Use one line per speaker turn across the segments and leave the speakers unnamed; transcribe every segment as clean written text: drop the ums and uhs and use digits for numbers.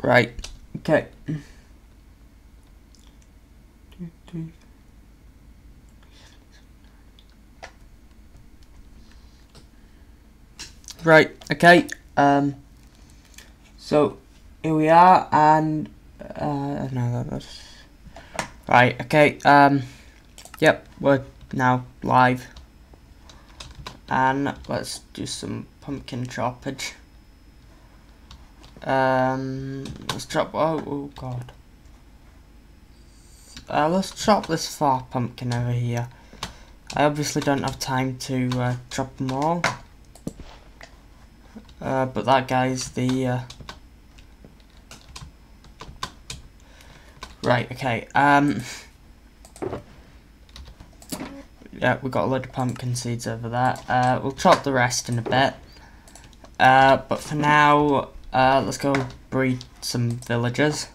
Right, okay. Right, okay. So here we are, and no, that's right. Okay. Yep, we're now live, and let's do some pumpkin choppage. Let's chop. Oh god. Let's chop this far pumpkin over here. I obviously don't have time to chop them all. But that guy's the right. Okay. Yeah, we got a load of pumpkin seeds over there. We'll chop the rest in a bit. But for now, let's go breed some villagers.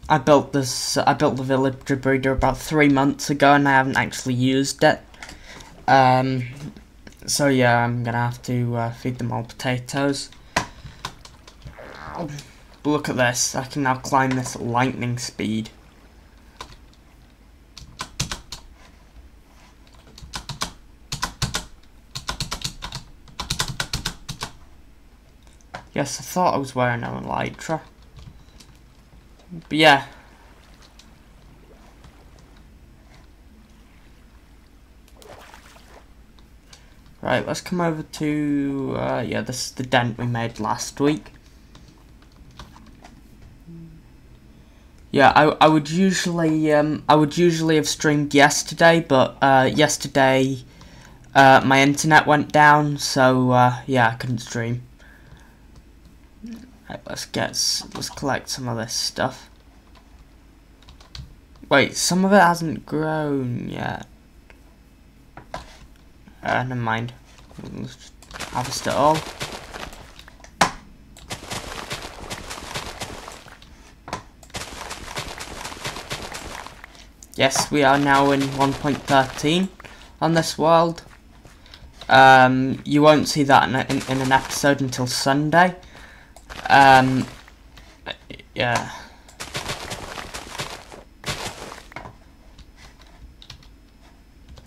I built the villager breeder about 3 months ago, and I haven't actually used it. So yeah, I'm gonna have to feed them all potatoes. But look at this, I can now climb this at lightning speed. Yes, I thought I was wearing an elytra. But yeah. Right, let's come over to yeah, this is the dent we made last week. Yeah, I would usually have streamed yesterday, but yesterday my internet went down, so yeah, I couldn't stream. Right, let's collect some of this stuff. Wait, some of it hasn't grown yet. Never mind. Let's just harvest it all. Yes, we are now in 1.13 on this world. You won't see that in an episode until Sunday. Yeah.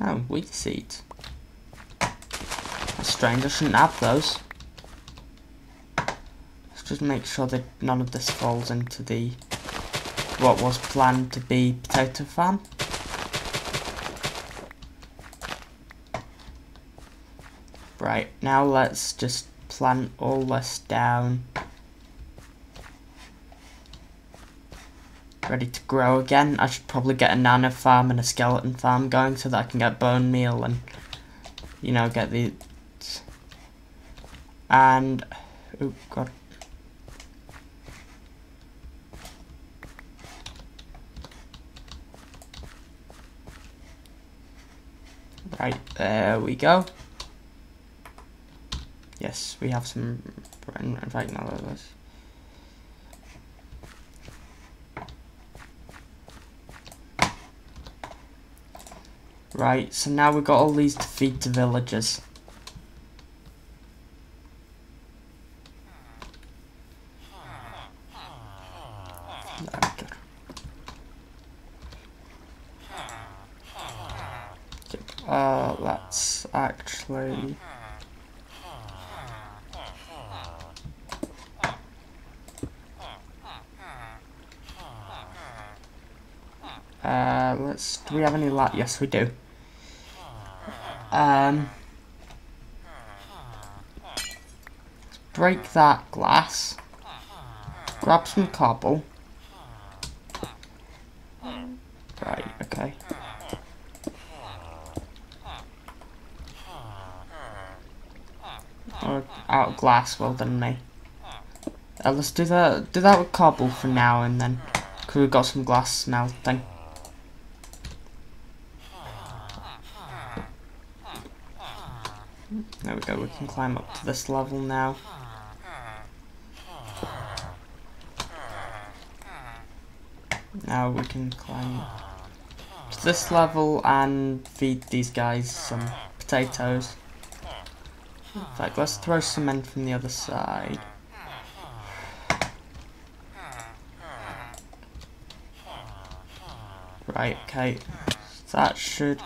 Oh, wheat seeds. That's strange, I shouldn't have those. Let's just make sure that none of this falls into the what was planned to be potato farm. Right, now let's just plant all this down. Ready to grow again. I should probably get a nano farm and a skeleton farm going so that I can get bone meal and, you know, get the... And... oh god. Right, there we go. Yes, we have some... right now, this. Right, so now we've got all these to feed to villagers. Let's actually... do we have any light? Yes, we do. Let's break that glass. Grab some cobble. Right, okay. out of glass. Well done, me. Let's do that with cobble for now, and then because we've got some glass smelting. There we go. We can climb up to this level now. Now we can climb to this level and feed these guys some potatoes. In fact, let's throw some in from the other side. Right, okay. So that should...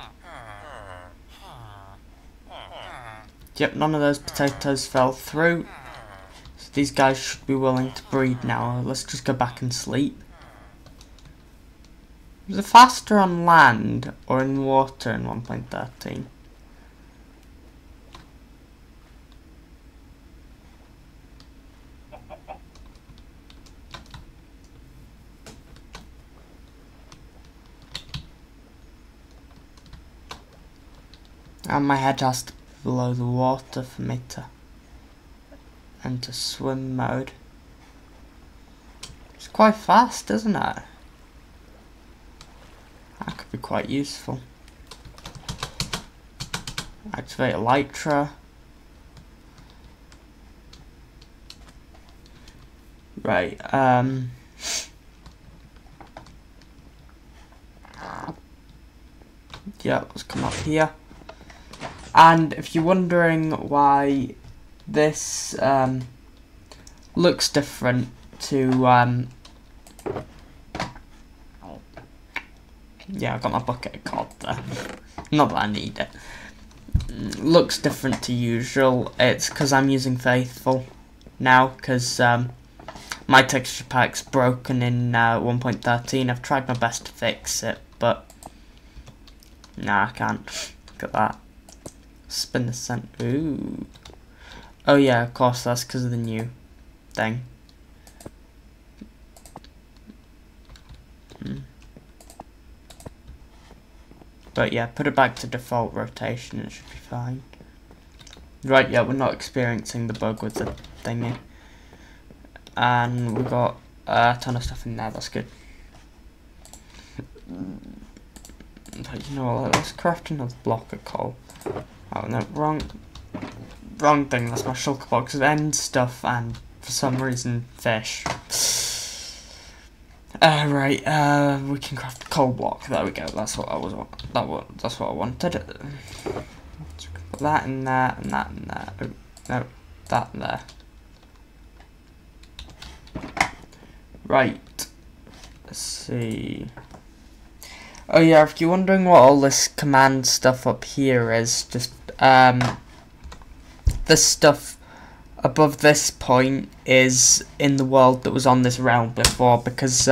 Yep, none of those potatoes fell through. So these guys should be willing to breed now. Let's just go back and sleep. Is it faster on land or in water in 1.13? And my head has to be below the water for me to enter swim mode. It's quite fast, isn't it? That could be quite useful. Activate elytra. Right, yeah, let's come up here. And if you're wondering why this looks different to yeah, I got my bucket of cod there. Not that I need it. Looks different to usual. It's because I'm using Faithful now, because my texture pack's broken in 1.13. I've tried my best to fix it, but nah, I can't. Look at that. Spin the cent. Ooh. Oh yeah, of course, that's because of the new thing. But yeah, put it back to default rotation, it should be fine. Right, yeah, we're not experiencing the bug with the thingy. And we've got a ton of stuff in there, that's good. But you know what, let's craft another block of coal. Oh no, wrong thing, that's my shulker box. It ends stuff and for some reason fish. Right, we can craft a coal block. There we go. That's what I was. That's what I wanted. Put that in there and that in there. Oh, no, that in there. Right. Let's see. Oh yeah, if you're wondering what all this command stuff up here is, just this stuff above this point is in the world that was on this realm before, because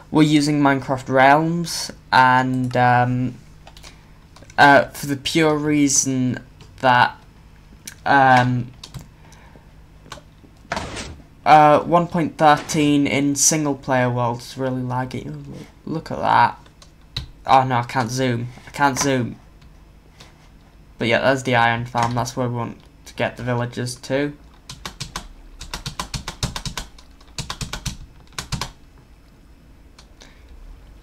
we're using Minecraft Realms, and for the pure reason that 1.13 in single player worlds is really laggy. Look at that. Oh no, I can't zoom. But yeah, there's the iron farm. That's where we want to get the villagers to.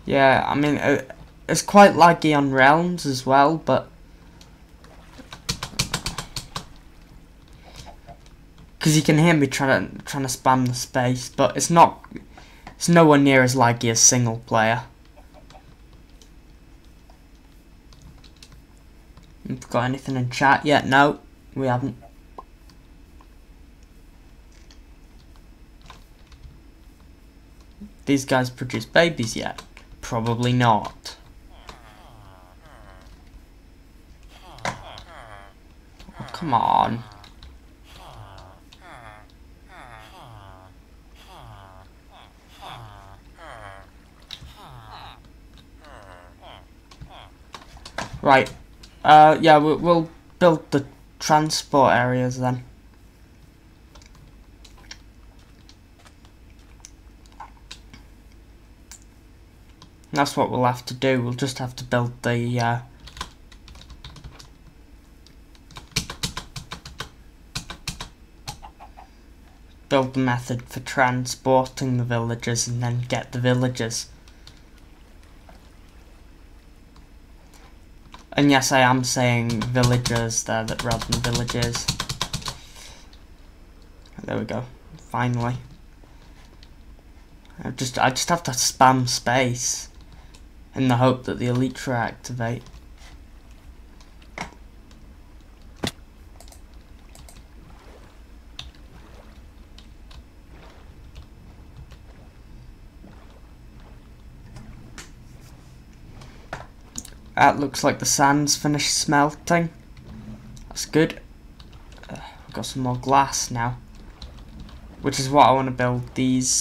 Yeah, I mean, it's quite laggy on Realms as well, but because you can hear me trying to spam the space, but it's nowhere near as laggy as single player. Have we got anything in chat yet? No, we haven't. These guys produce babies yet? Probably not. Oh, come on. Right. Yeah, we'll build the transport areas then. That's what we'll have to do. We'll just have to build the build the method for transporting the villagers and then get the villagers. And yes, I am saying villagers there rather than villages. There we go. Finally. I just have to spam space in the hope that the elytra activate. That looks like the sand's finished smelting. That's good. I've got some more glass now, which is what I want to build these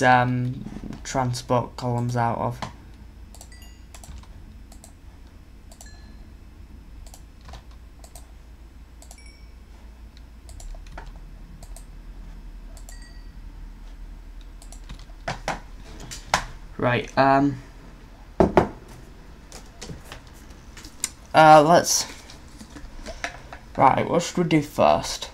transport columns out of. Right, right, what should we do first?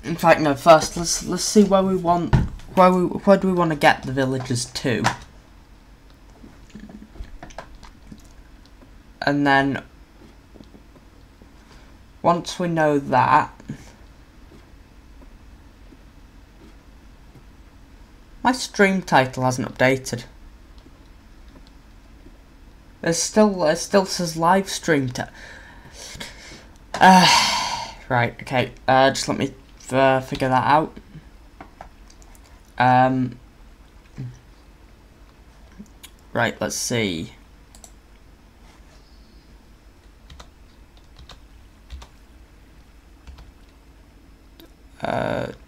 In fact, no, first let's see where do we want to get the villagers to? And then once we know that, my stream title hasn't updated. It still says live stream. Right, okay. Just let me figure that out. Right, let's see.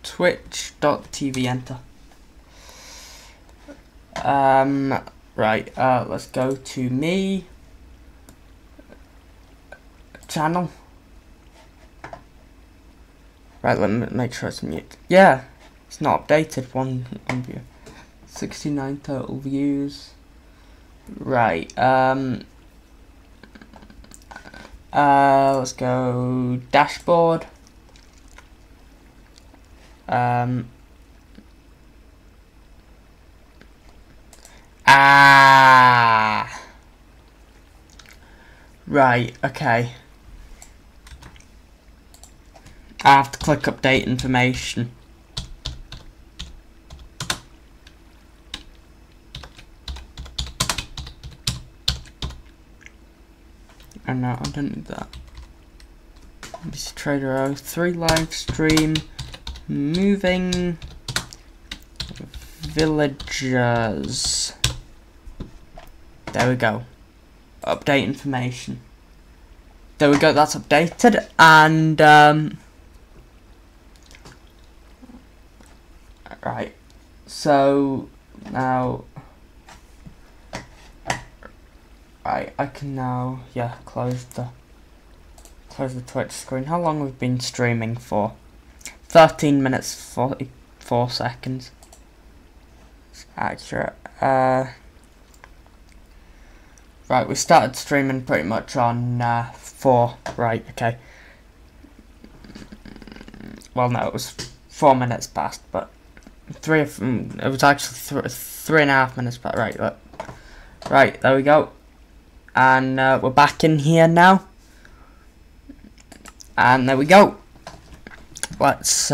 Twitch.tv, enter. Right, let's go to me channel. Right, let me make sure it's mute. Yeah, it's not updated. One view, 69 total views. Right, let's go dashboard. Right, okay. I have to click update information. Oh no, I don't need that. MBCTrader03 live stream. Moving villagers. There we go. Update information. There we go, that's updated. And right, so now I can now close the Twitch screen. How long we've been streaming for? 13 minutes 44 seconds. It's accurate. Right, we started streaming pretty much on 4. Right, okay. Well, no, it was 4 minutes past, but it was actually 3.5 minutes past. Right, look. Right, there we go. And we're back in here now. And there we go. Let's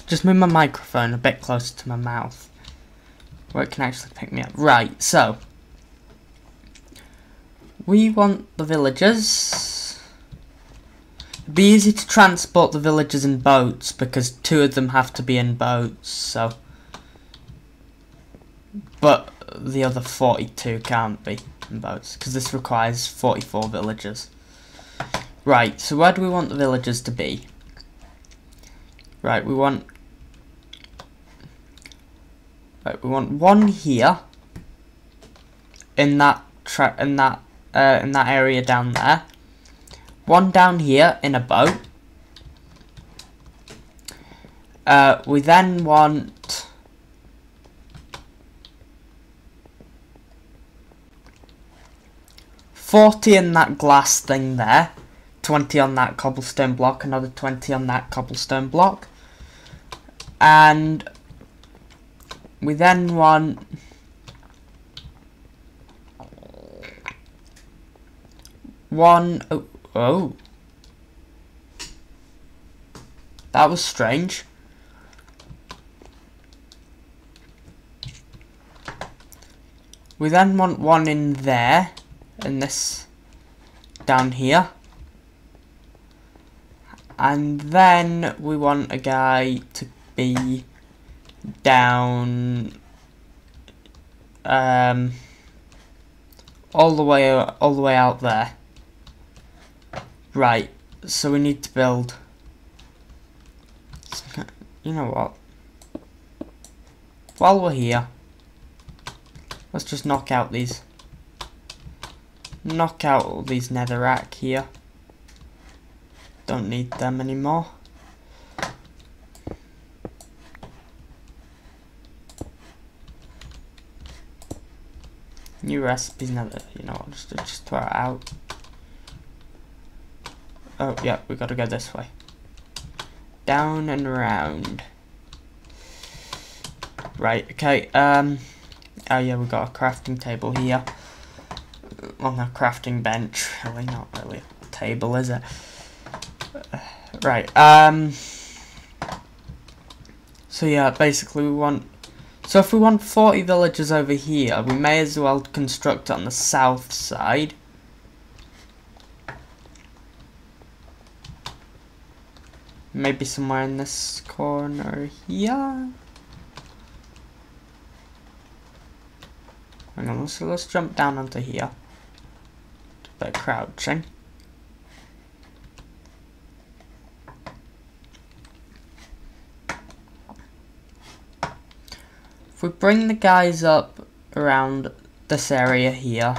just move my microphone a bit closer to my mouth, where it can actually pick me up. Right, so we want the villagers. It'd be easy to transport the villagers in boats because 2 of them have to be in boats, so. But the other 42 can't be in boats because this requires 44 villagers. Right, so where do we want the villagers to be? Right, we want one here in that area down there. One down here in a boat. We then want 40 in that glass thing there. 20 on that cobblestone block, another 20 on that cobblestone block, and we then want oh, that was strange. We then want one in there, and this down here. And then we want a guy to be down all the way out there. Right, so we need to build, you know what, while we're here, let's just knock out all these netherrack here. Don't need them anymore. New recipes, never, you know what, just throw it out. Oh yeah, we gotta go this way. Down and around. Right, okay, oh yeah, we got a crafting table here. On a crafting bench. Really, not really a table, is it? Right, so yeah, basically we want, so if we want 40 villagers over here, we may as well construct it on the south side. Maybe somewhere in this corner here. Hang on, so let's jump down onto here. Do a bit of crouching. If we bring the guys up around this area here.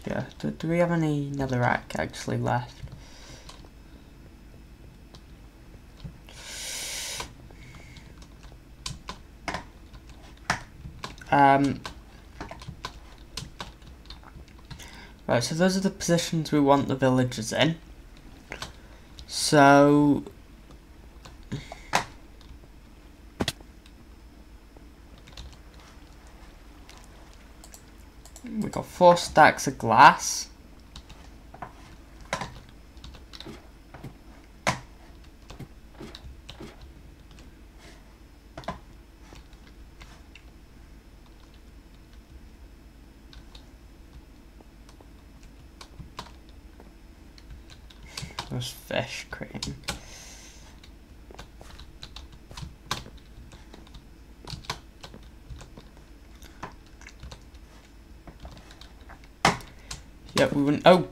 Yeah, do we have any netherrack actually left? Right, so those are the positions we want the villagers in. So we got 4 stacks of glass. Those fish cream. Yep, we wouldn't. Oh!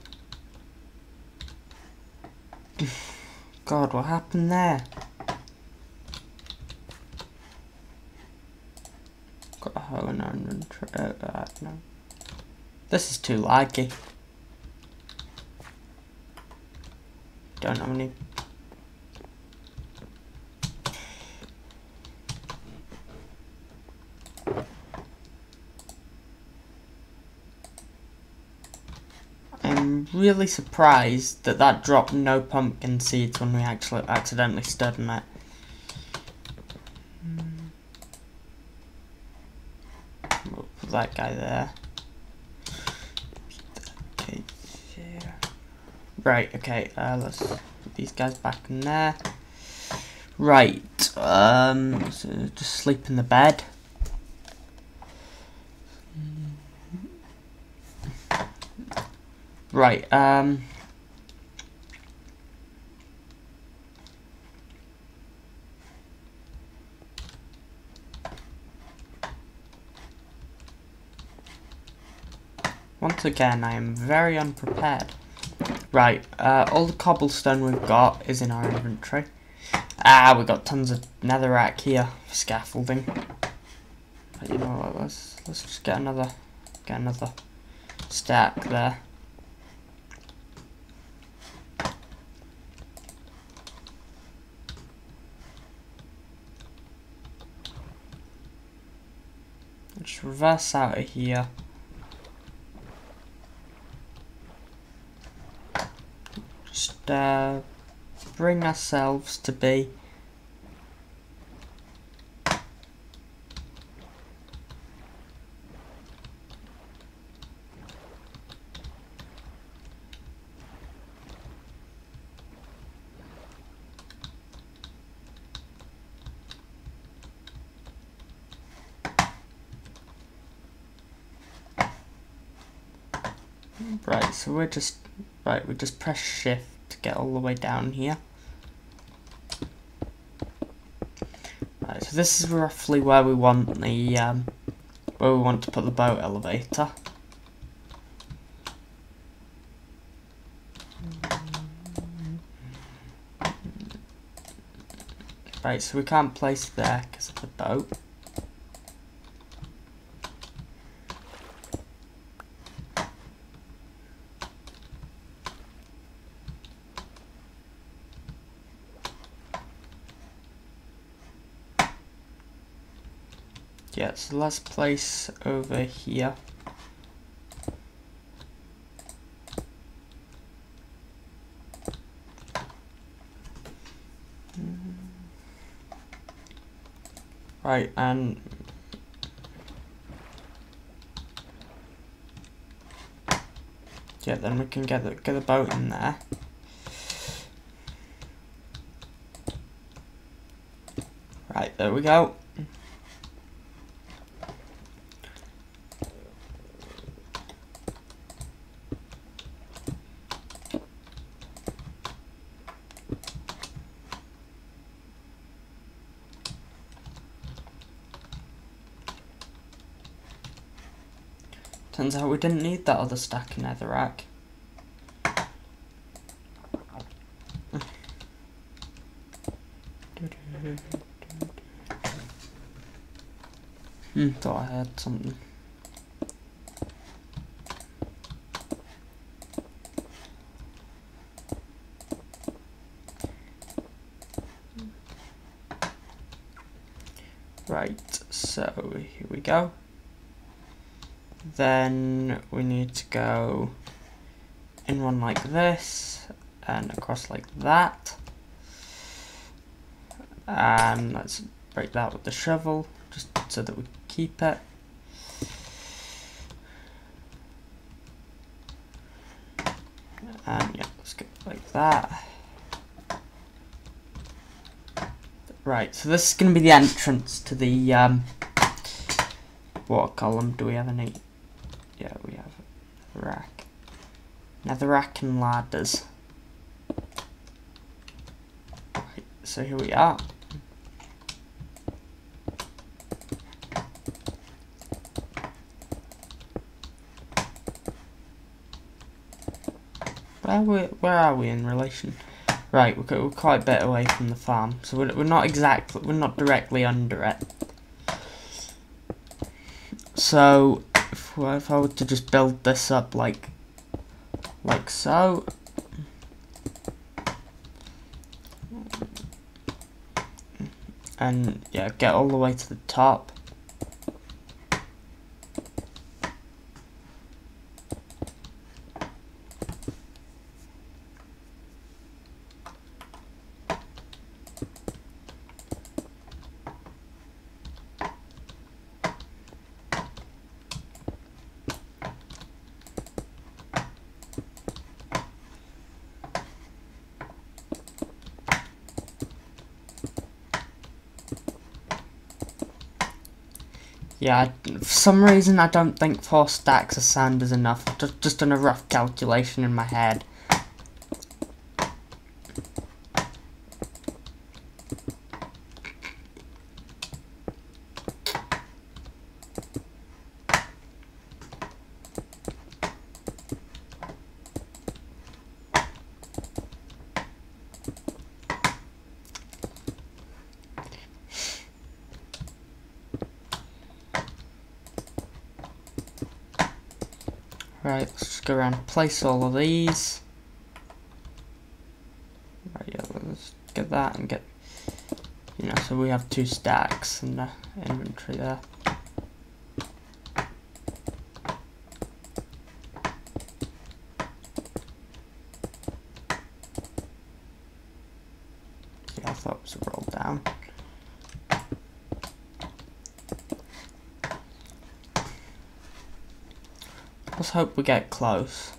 God, what happened there? Got a hole in our inventory. No. This is too laggy. Don't have any. I'm really surprised that that dropped no pumpkin seeds when we actually accidentally stood in it. We'll put that guy there. Okay, there. Right, okay, let's put these guys back in there. Right, so just sleep in the bed. Right, once again, I am very unprepared. Right, all the cobblestone we've got is in our inventory. Ah, we've got tons of netherrack here for scaffolding. But you know what, let's just get another stack there. Just reverse out of here. bring ourselves to be right, so we just press shift to get all the way down here. Right, so this is roughly where we want the where we want to put the boat elevator. Right, so we can't place there because of the boat. Yeah, so let's place over here. Right, and yeah, then we can get the boat in there. Right, there we go. Turns out we didn't need that other stack of netherrack. Thought I heard something. Right, so here we go. Then we need to go in one like this and across like that, and let's break that with the shovel just so that we keep it. And yeah, let's go like that. Right, so this is going to be the entrance to the water column. Do we have any? Yeah, we have a rack. Netherrack and ladders. Right, so here we are. Where are we in relation? Right, we're quite a bit away from the farm, so we're not directly under it. So if I were to just build this up like so, and yeah, get all the way to the top. Yeah, for some reason I don't think 4 stacks of sand is enough. Just done a rough calculation in my head. Right, let's just go around and place all of these. Right, yeah, let's get that and get, so we have 2 stacks in the inventory there. Let's hope we get close.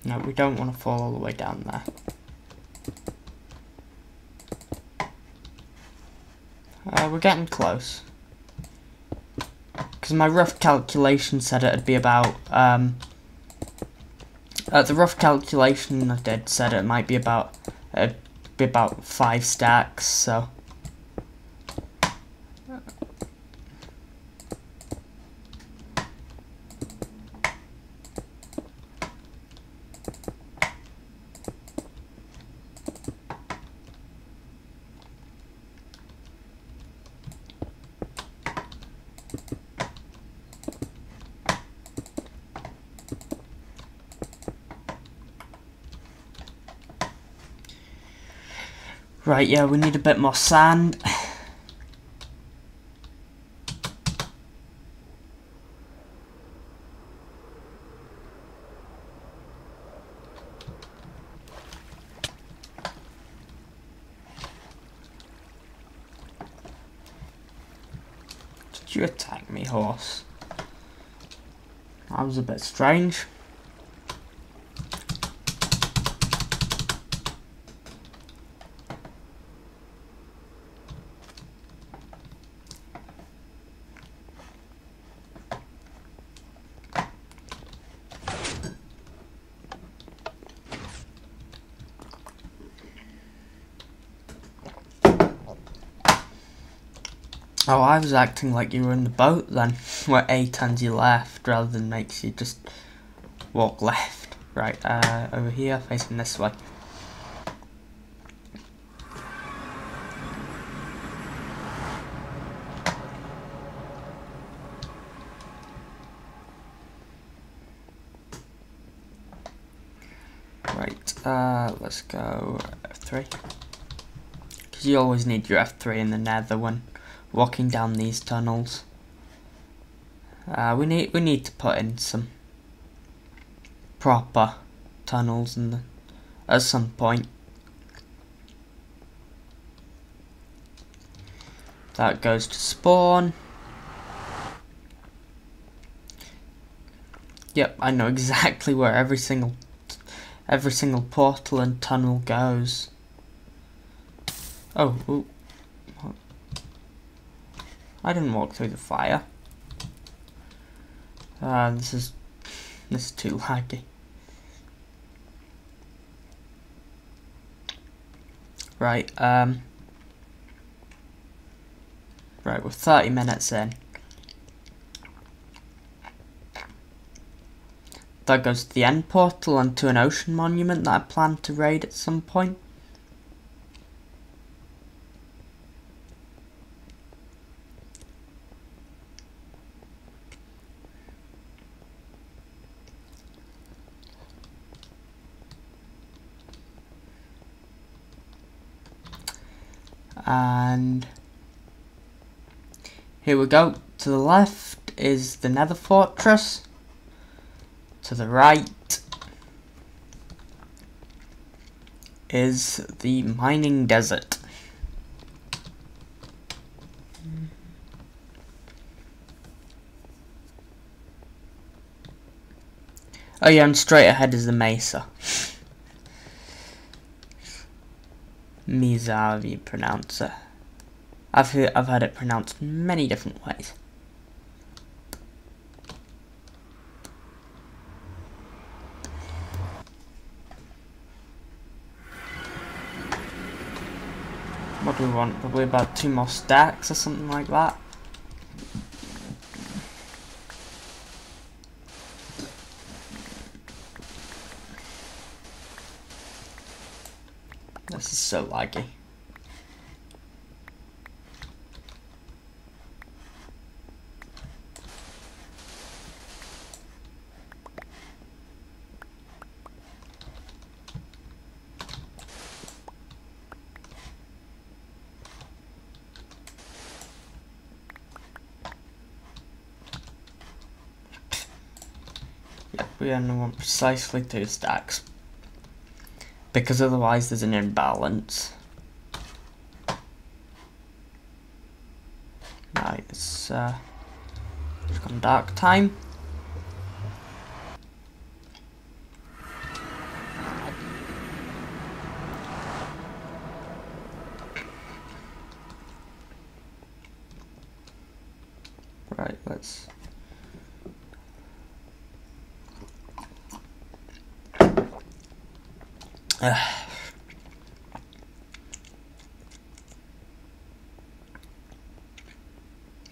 No, we don't want to fall all the way down there. We're getting close. Because my rough calculation said it'd be about, the rough calculation I did said it might be about, it'd be about 5 stacks, so. Right, yeah, we need a bit more sand. Did you attack me, horse? That was a bit strange. Oh, I was acting like you were in the boat then, where A turns you left rather than makes you just walk left. Right, over here, facing this way. Right, let's go F3. Because you always need your F3 in the nether when walking down these tunnels. We need to put in some proper tunnels at some point. That goes to spawn. Yep, I know exactly where every single portal and tunnel goes. Oh, ooh. I didn't walk through the fire. This is too laggy. Right, right, we're 30 minutes in. That goes to the end portal and to an ocean monument that I plan to raid at some point. And here we go. To the left is the Nether Fortress. To the right is the mining desert. Oh yeah, and straight ahead is the mesa. Mesa, however you pronounce it. I've heard it pronounced many different ways. What do we want? Probably about 2 more stacks or something like that. This is so laggy. we only want precisely 2 stacks. Because otherwise there's an imbalance. Right, it's gone dark time. Right, let's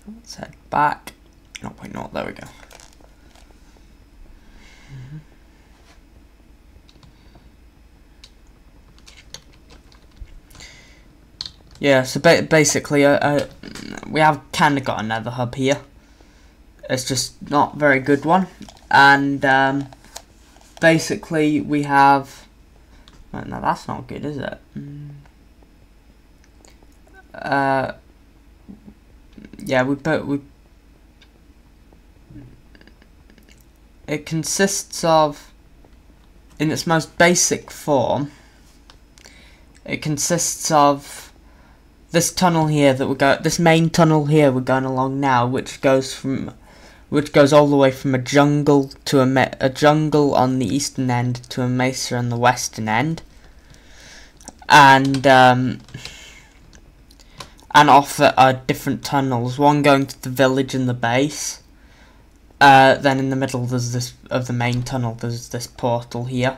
let's head back. Oh wait, no, there we go. Yeah, so basically, we have kind of got another hub here. It's just not a very good one, and basically we have. No, that's not good, is it? Yeah, it consists of, in its most basic form, it consists of this tunnel here this main tunnel here we're going along now, which goes all the way from a jungle to a jungle on the eastern end to a mesa on the western end, and off are different tunnels, one going to the village and the base. Then in the middle of the main tunnel there's this portal here,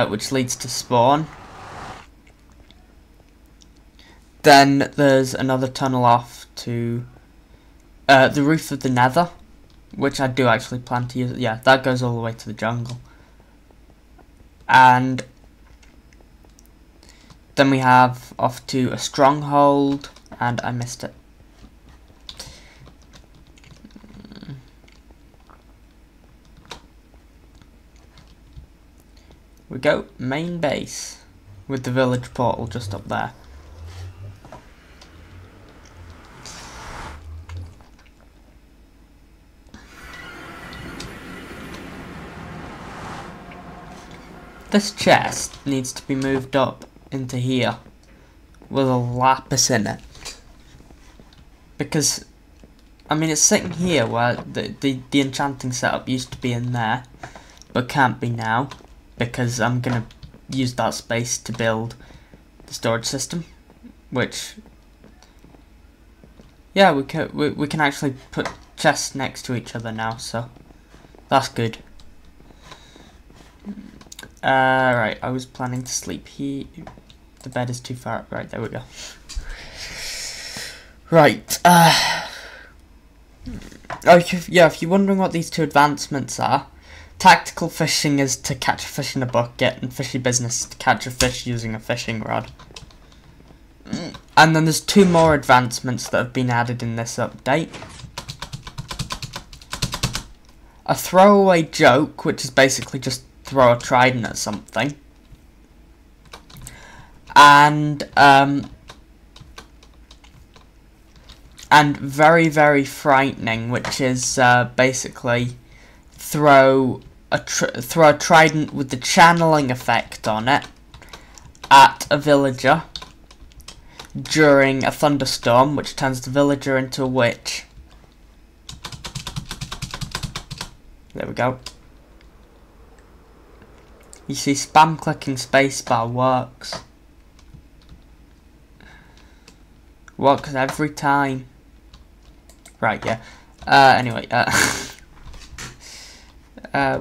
which leads to spawn. Then there's another tunnel off to the roof of the nether, which I do actually plan to use. Yeah, that goes all the way to the jungle. And then we have off to a stronghold, and I missed it. We go main base with the village portal just up there. This chest needs to be moved up into here with a lapis in it, because I mean it's sitting here where the enchanting setup used to be in there, but can't be now because I'm gonna use that space to build the storage system, which, yeah, we can actually put chests next to each other now, so that's good. Right, I was planning to sleep here. The bed is too far up. Right, there we go. Right, if you're wondering what these 2 advancements are, tactical fishing is to catch a fish in a bucket, and fishy business is to catch a fish using a fishing rod. And then there's 2 more advancements that have been added in this update. A throwaway joke, which is basically just throw a trident at something, and very, very frightening, which is basically throw a trident with the channeling effect on it at a villager during a thunderstorm, which turns the villager into a witch. There we go. You see, spam clicking spacebar works. Works every time. Right, yeah. Anyway,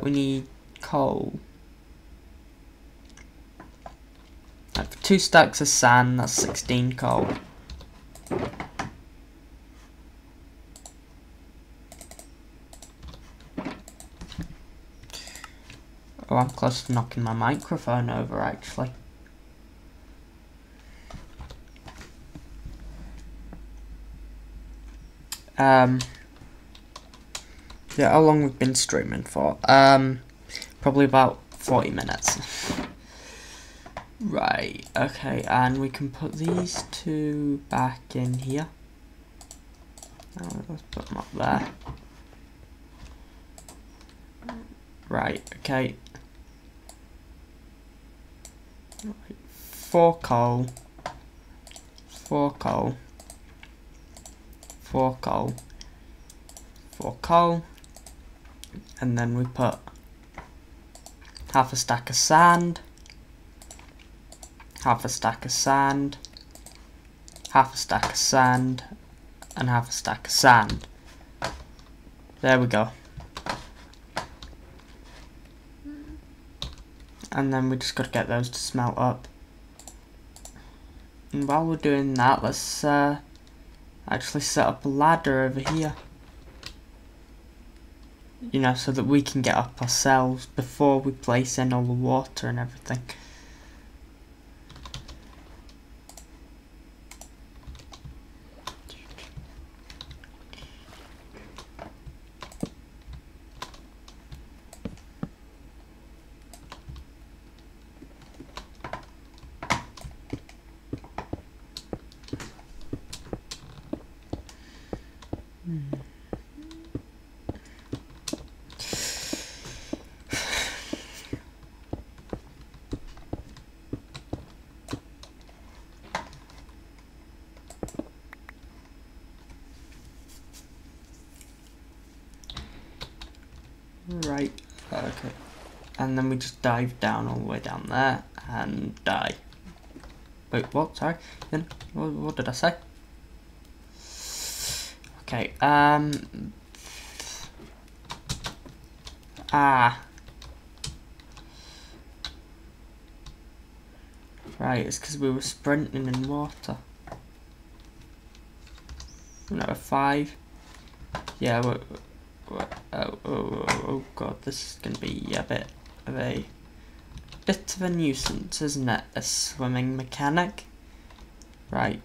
we need coal. Right, for 2 stacks of sand, that's 16 coal. Oh, I'm close to knocking my microphone over, actually. Yeah, how long we've been streaming for? Probably about 40 minutes. Right, okay, and we can put these 2 back in here. Oh, let's put them up there. Right, okay. 4 coal. 4 coal. 4 coal. 4 coal. And then we put half a stack of sand. Half a stack of sand. Half a stack of sand. And half a stack of sand. There we go. And then we just got to get those to smelt up. And while we're doing that, let's actually set up a ladder over here. You know, so that we can get up ourselves before we place in all the water and everything. Right, okay. And then we just dive down all the way down there and die. Wait, what? Sorry. Then what did I say? Okay, right, it's because we were sprinting in water. No, 5. Yeah, oh god, this is going to be a bit of a nuisance, isn't it? A swimming mechanic. Right,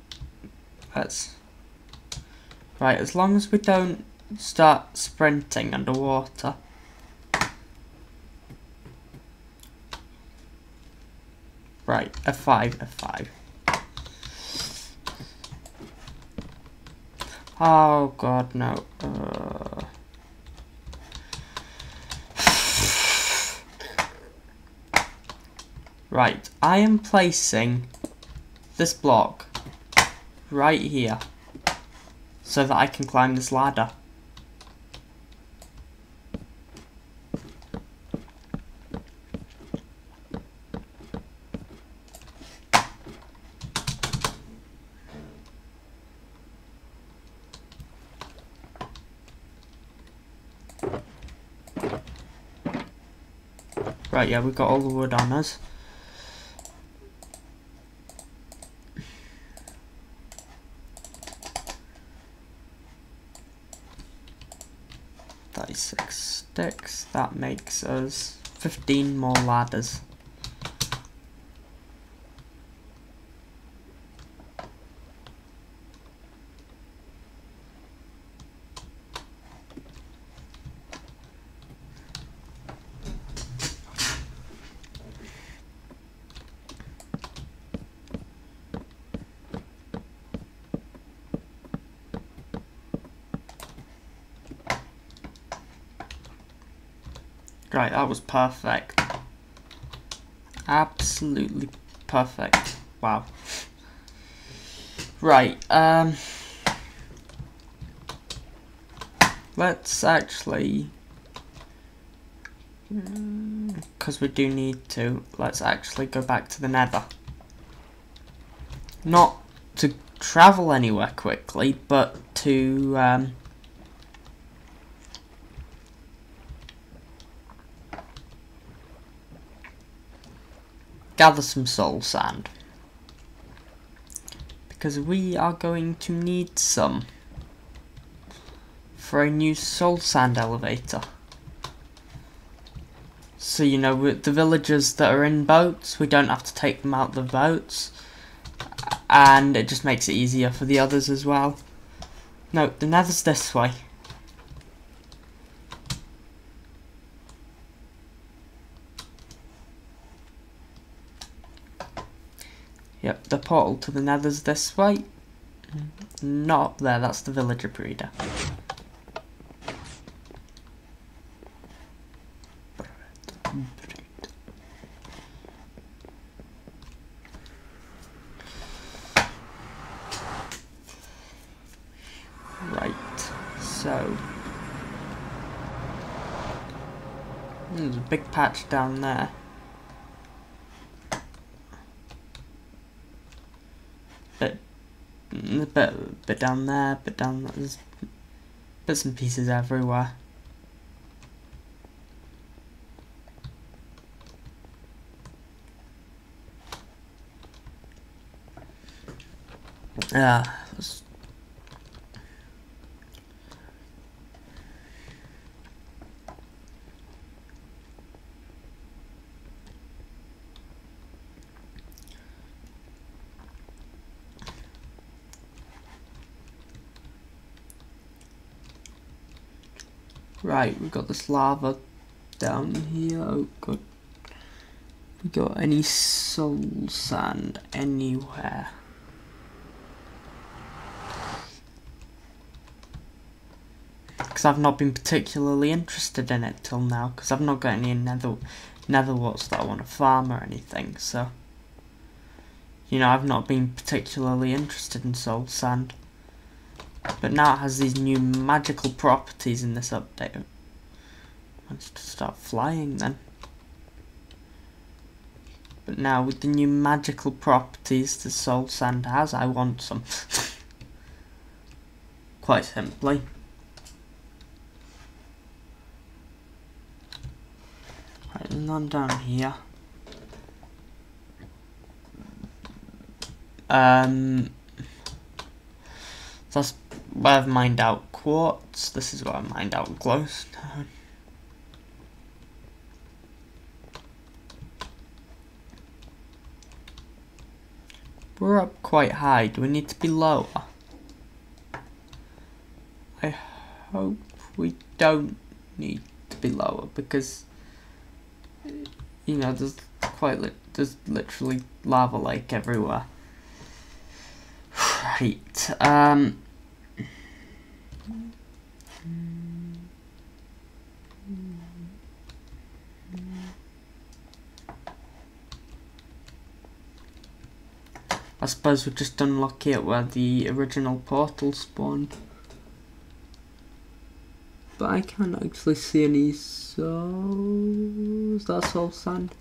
right, as long as we don't start sprinting underwater. Right, a 5. Oh god, no. Right, I am placing this block right here so that I can climb this ladder. Right, yeah, we've got all the wood on us. Six sticks, that makes us 15 more ladders. Right, that was perfect. Absolutely perfect. Wow. Right, let's actually, because we do need to, let's actually go back to the Nether. Not to travel anywhere quickly, but to gather some soul sand, because we are going to need some for a new soul sand elevator. So, you know, with the villagers that are in boats, we don't have to take them out the boats, and it just makes it easier for the others as well. No, the Nether's this way. Yep, the portal to the Nether's this way. Not up there, that's the villager breeder. so. There's a big patch down there. Bit down there, bit down there. There's bits and pieces everywhere. Right, we've got this lava down here. Oh god. We got any soul sand anywhere? Because I've not been particularly interested in it till now, because I've not got any nether warts that I want to farm or anything, so you know, I've not been particularly interested in soul sand. But now it has these new magical properties in this update. Let's start flying then. But now with the new magical properties the soul sand has, I want some. Quite simply. Right, and then down here. That's where I've mined out quartz. This is where I mined out glowstone. We're up quite high. Do we need to be lower? I hope we don't need to be lower because, you know, there's literally lava lake everywhere. Right. I suppose we're just unlucky at where the original portal spawned. But I can't actually see any soul. Is that soul sand?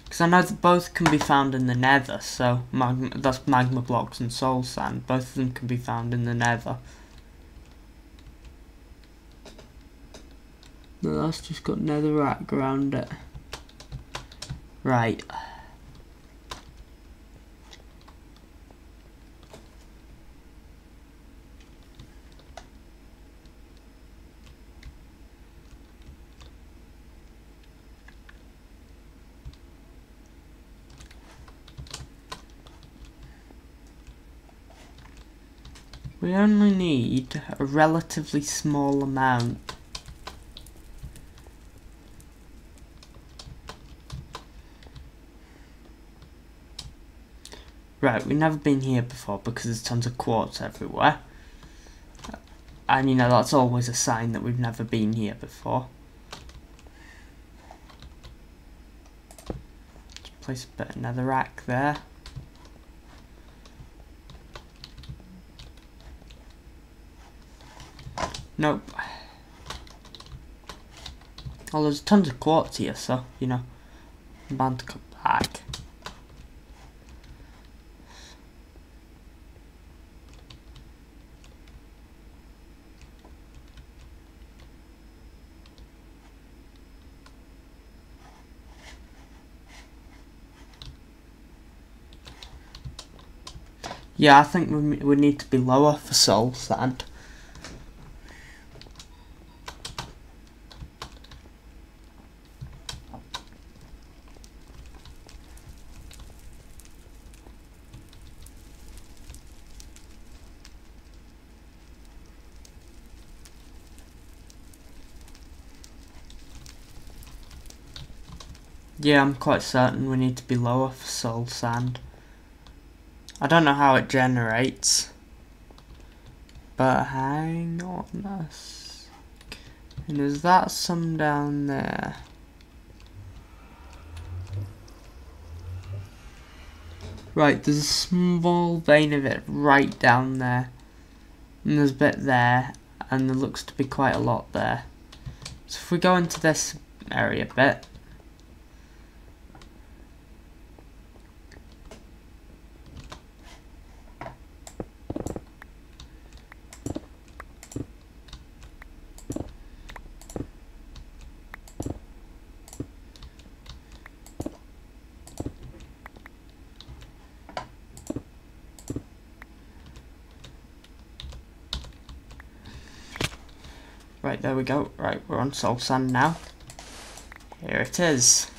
Because I know that both can be found in the nether, so that's magma blocks and soul sand. Both of them can be found in the nether. No, that's just got netherrack around it. Right. We only need a relatively small amount. Right, we've never been here before because there's tons of quartz everywhere. And you know, that's always a sign that we've never been here before. Just place a bit of netherrack there. Nope. Oh, there's tons of quartz here, so, you know, I'm bound to come back. Yeah, I think we need to be lower for soul sand. Yeah, I'm quite certain we need to be lower for soul sand. I don't know how it generates, but hang on a sec. And is that some down there? Right, there's a small vein of it right down there. And there's a bit there, and there looks to be quite a lot there. So if we go into this area a bit. Right, there we go. Right, we're on soul sand now. Here it is.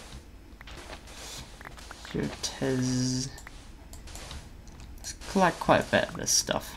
Here it is. Let's collect quite a bit of this stuff.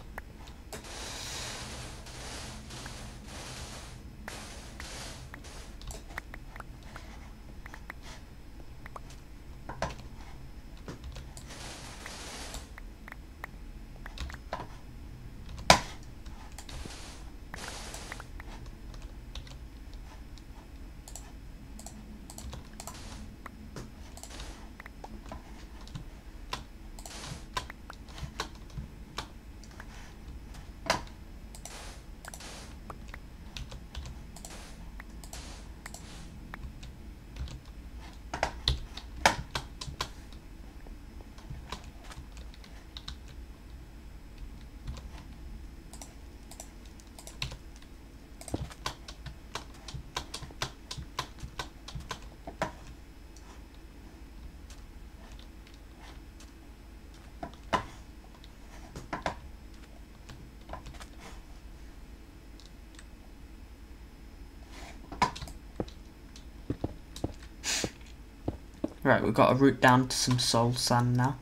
Right, we've got a route down to some soul sand now.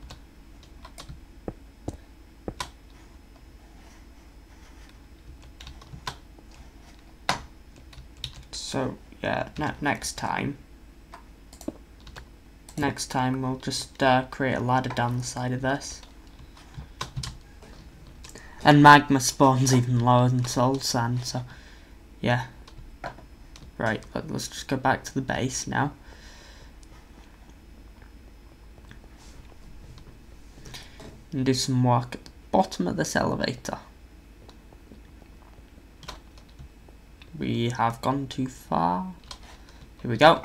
So, yeah, next time we'll just create a ladder down the side of this. And magma spawns even lower than soul sand, so, yeah. Right, but let's just go back to the base now. And do some work at the bottom of this elevator. We have gone too far. Here we go.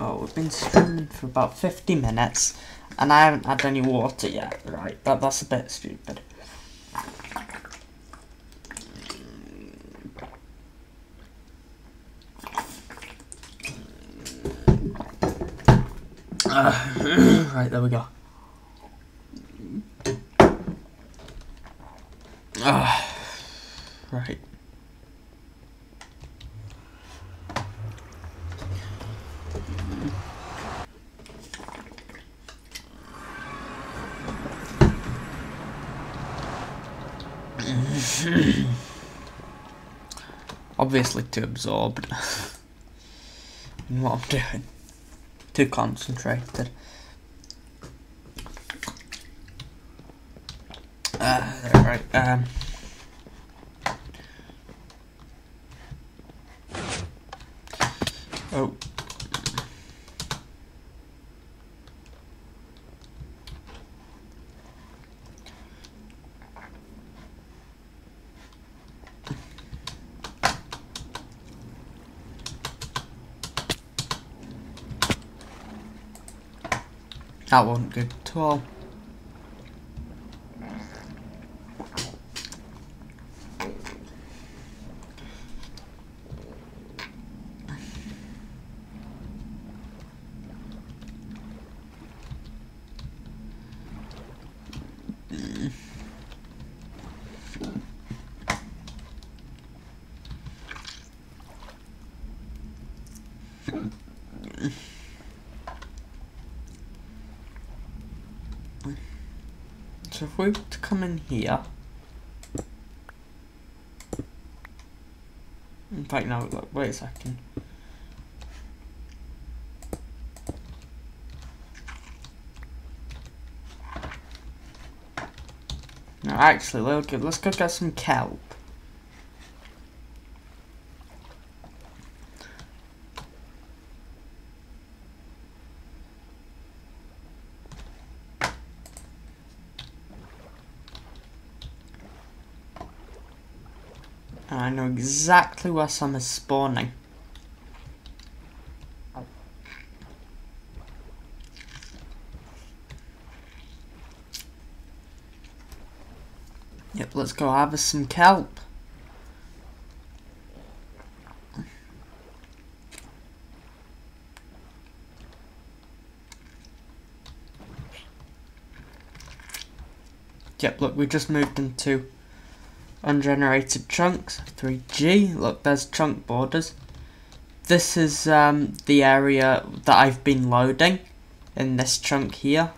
Oh, we've been streaming for about 50 minutes and I haven't had any water yet. Right, that's a bit stupid. Right, there we go. Right. Obviously too absorbed in what I'm doing. Too concentrated. Right. Oh. That wasn't good at all. So if we were to come in here, in fact no, look, wait a second. No, actually, let's go get some kelp. I know exactly where some is spawning. Yep, let's go harvest some kelp. Yep, look, we just moved into ungenerated chunks, 3G. Look, there's chunk borders. This is the area that I've been loading in this chunk here.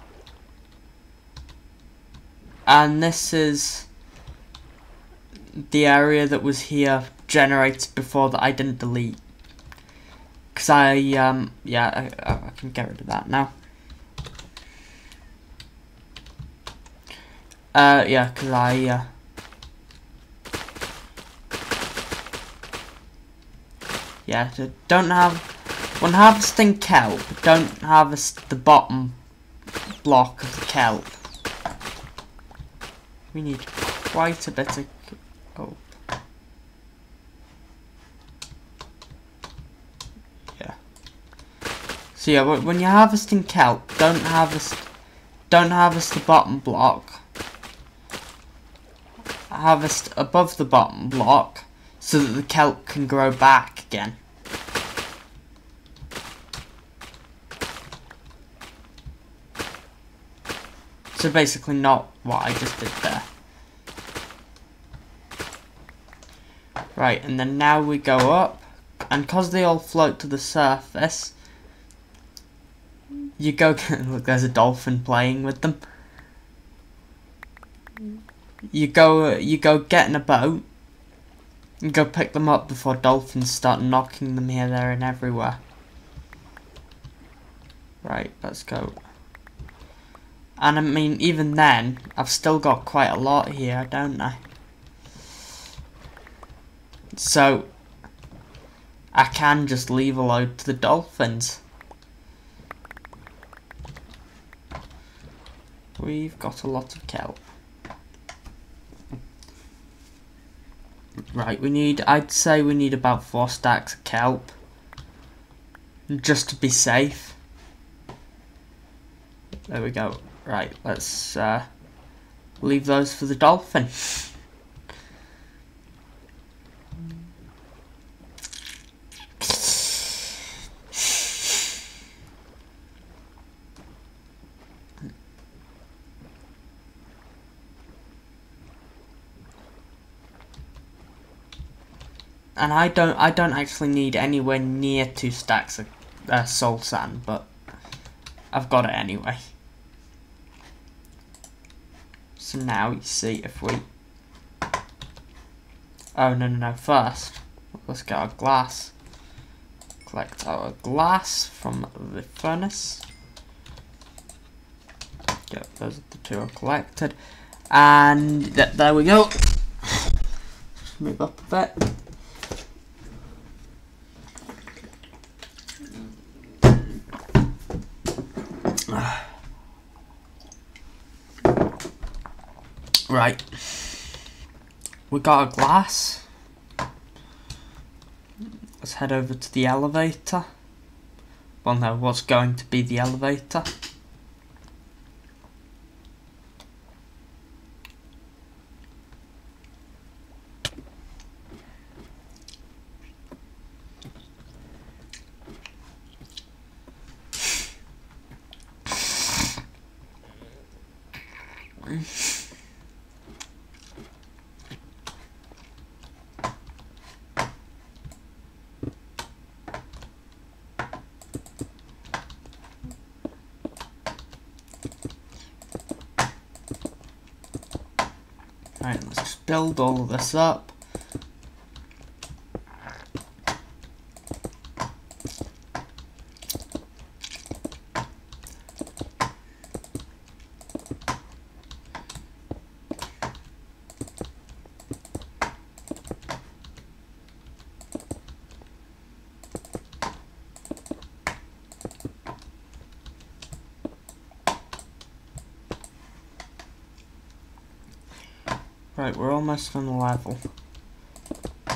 And this is the area that was here generated before that I didn't delete. Because I can get rid of that now. Yeah, because don't have, when harvesting kelp, don't harvest the bottom block of the kelp. We need quite a bit of kelp. Yeah. So yeah, when you're harvesting kelp, don't harvest the bottom block. Harvest above the bottom block so that the kelp can grow back again. So basically not what I just did there. Right, and then now we go up, and because they all float to the surface, you go, look, there's a dolphin playing with them. You go get in a boat, and go pick them up before dolphins start knocking them here, there, and everywhere. Right, let's go. And I mean, even then, I've still got quite a lot here, don't I? So, I can just leave a load to the dolphins. We've got a lot of kelp. Right, I'd say we need about 4 stacks of kelp. Just to be safe. There we go. Right, let's leave those for the dolphin. And I don't actually need anywhere near 2 stacks of soul sand, but I've got it anyway. So now you see if we, oh no, first let's get our glass. Collect our glass from the furnace. Yep, those are the 2 are collected. And there we go. Just move up a bit. Right, we got a glass. Let's head over to the elevator. Well, no, what's going to be the elevator. Right, let's just build all of this up. Right, we're almost on the level.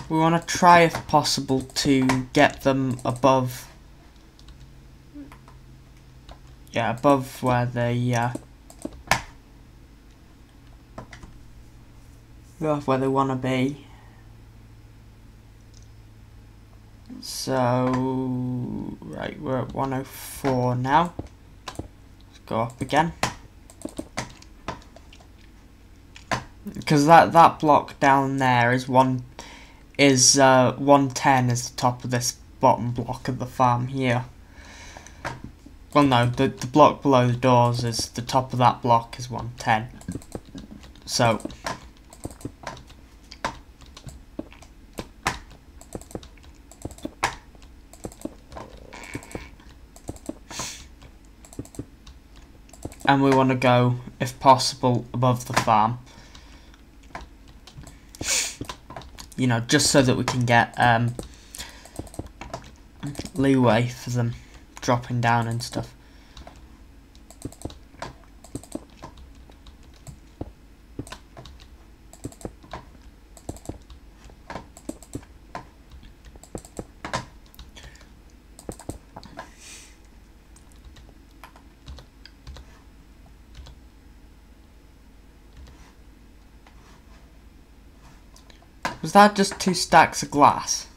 we want to try, if possible, to get them above. Yeah, above where they where they want to be. So right, we're at 104 now. Let's go up again. Because that block down there is 110 is the top of this bottom block of the farm here. Well, no, the block below the doors is the top of that block is 110. So and we want to go, if possible, above the farm. You know, just so that we can get leeway for them dropping down and stuff. Was that just 2 stacks of glass?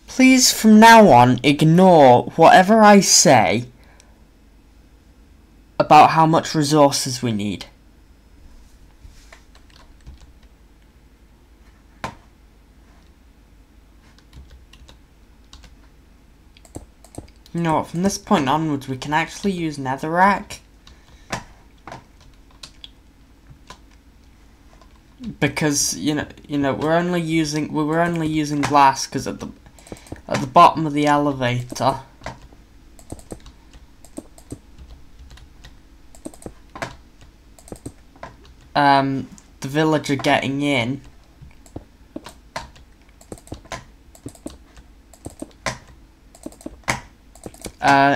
Please, from now on, ignore whatever I say about how much resources we need. You know what, from this point onwards we can actually use netherrack. Because you know we were only using glass because at the bottom of the elevator the villager getting in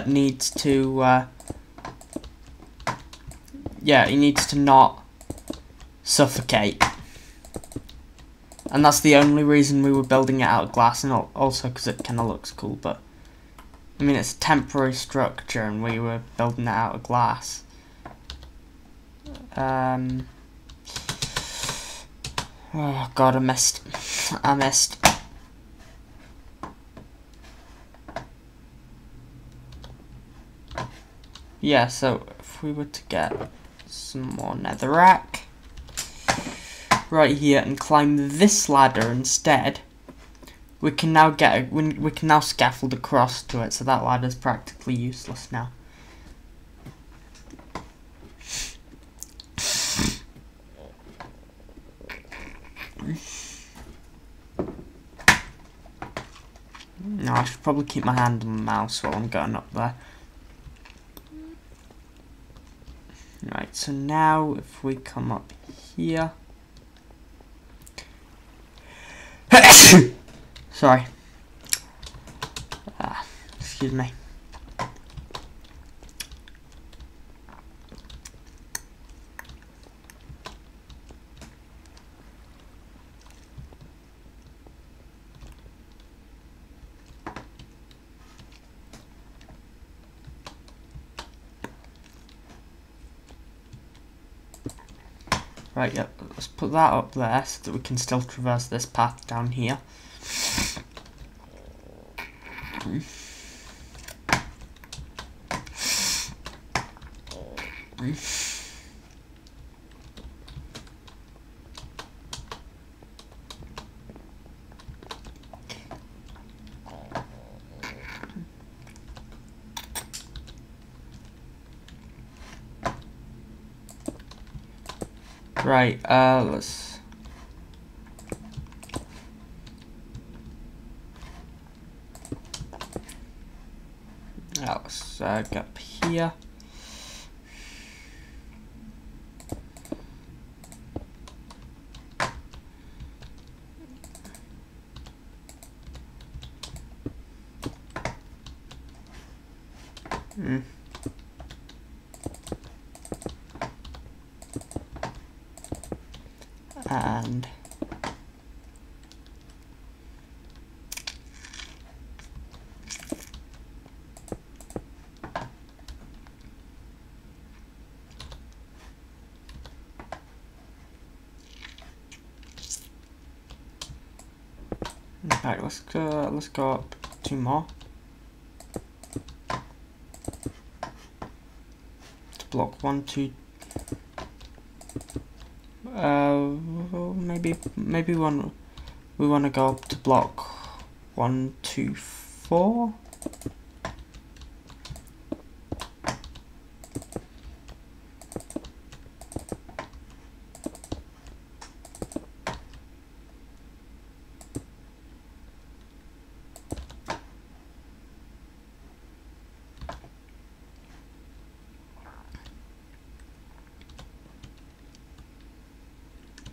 needs to he needs to not suffocate. And that's the only reason we were building it out of glass, and also because it kind of looks cool, but I mean it's a temporary structure and we were building it out of glass. Oh god, I missed. Yeah, so if we were to get some more netherrack right here and climb this ladder instead, we can now we can now scaffold across to it, so that ladder's practically useless now. No, I should probably keep my hand on the mouse while I'm going up there. Right, so now if we come up here. Sorry. Excuse me. Right, yep, let's put that up there so that we can still traverse this path down here. Right, let's... let's get up here. And Okay, let's go up 2 more. To block 1, 2. Maybe one. We want to go up to block 1, 2, 4.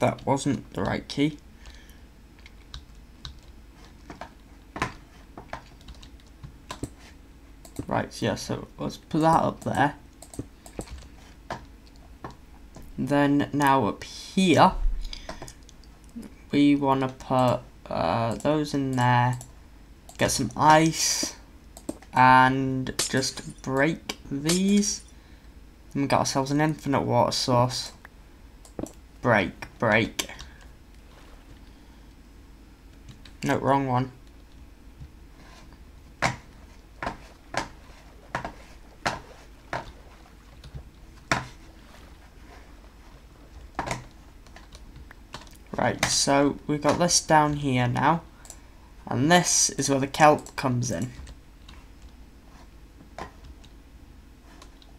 That wasn't the right key. Right, yeah, so let's put that up there. Then now up here, we want to put those in there, get some ice, and just break these. And we got ourselves an infinite water source. Break. No, wrong one. Right, so we've got this down here now, and this is where the kelp comes in.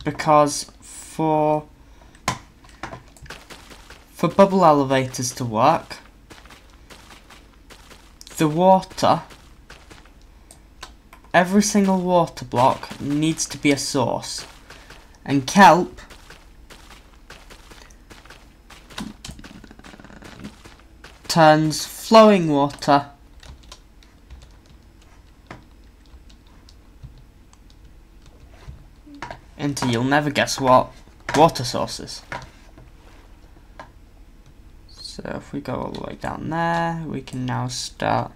Because for bubble elevators to work, the water, every single water block needs to be a source, and kelp turns flowing water into, you'll never guess what, water sources. So if we go all the way down there, we can now start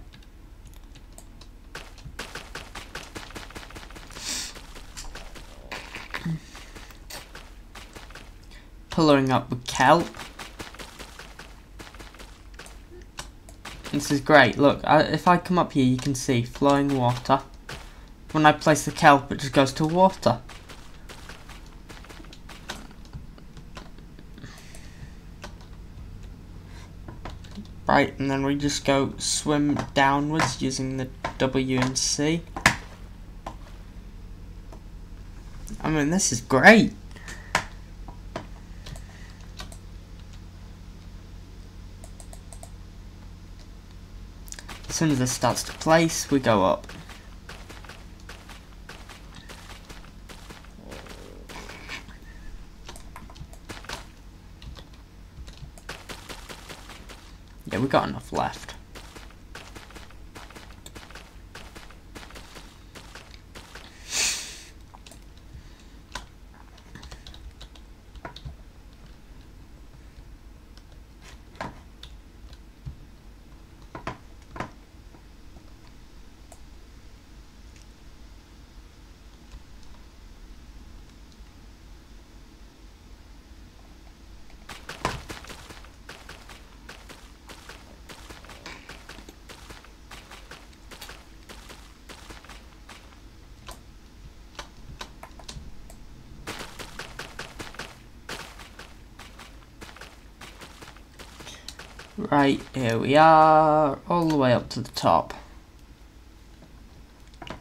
pillaring up with kelp. This is great. Look, if I come up here, you can see flowing water. When I place the kelp, it just goes to water. Right, and then we just go swim downwards using the W and C. I mean, this is great. As soon as this starts to place, we go up. Yeah, we got enough left. Right, here we are, all the way up to the top.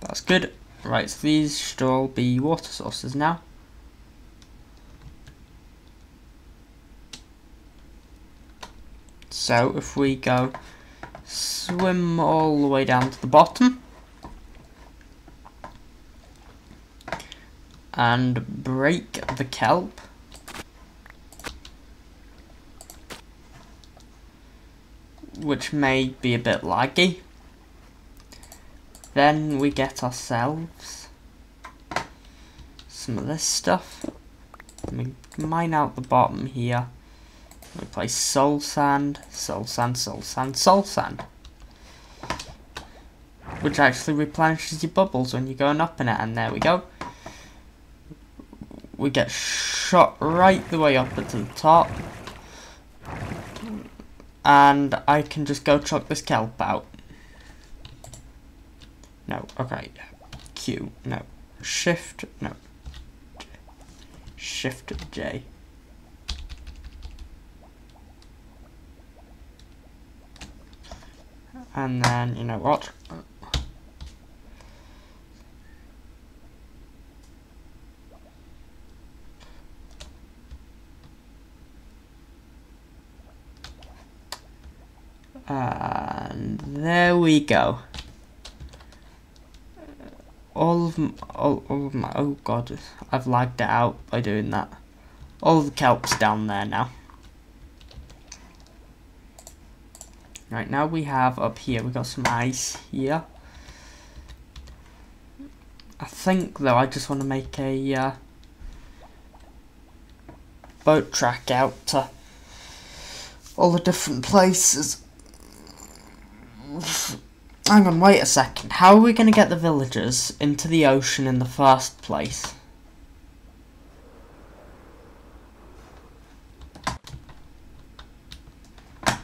That's good. Right, so these should all be water sources now. So if we go swim all the way down to the bottom and break the kelp, which may be a bit laggy, then we get ourselves some of this stuff. We mine out the bottom here. We place soul sand, soul sand, soul sand, soul sand, which actually replenishes your bubbles when you're going up in it, and there we go. We get shot right the way up to the top, and I can just go chuck this kelp out. No, okay. Q, no. Shift, no. Shift J. And then, you know what? And there we go. All of my, oh god, I've lagged it out by doing that. All the kelp's down there now. Right, now we have up here, we got some ice here. I think though I just want to make a boat track out to all the different places. Hang on, wait a second. How are we going to get the villagers into the ocean in the first place? I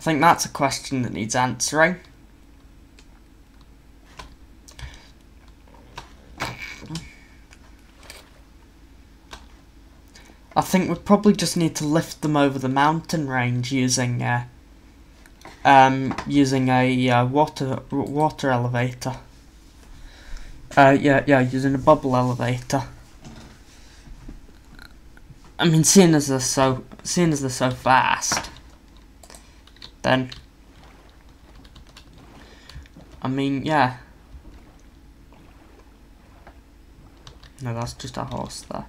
think that's a question that needs answering. I think we probably just need to lift them over the mountain range using a water elevator. Using a bubble elevator. I mean, seeing as they're so fast, then I mean, yeah. No, that's just a horse there.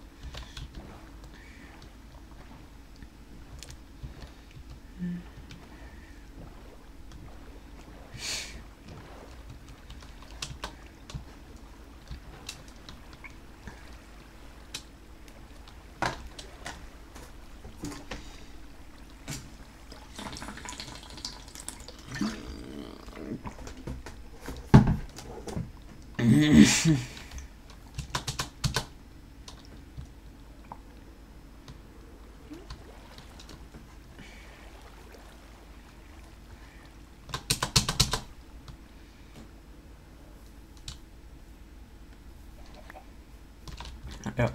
Yep.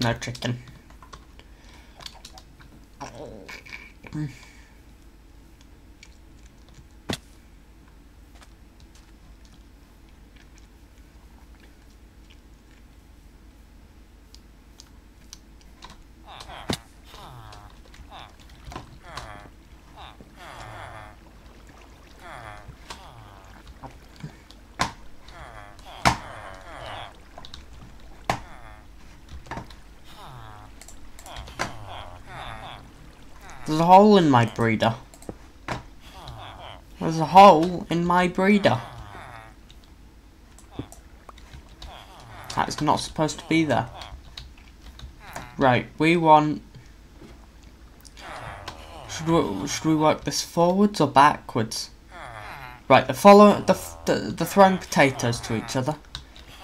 No chicken. There's a hole in my breeder. There's a hole in my breeder. That's not supposed to be there. Right, we want... Should we work this forwards or backwards? Right, the throwing potatoes to each other.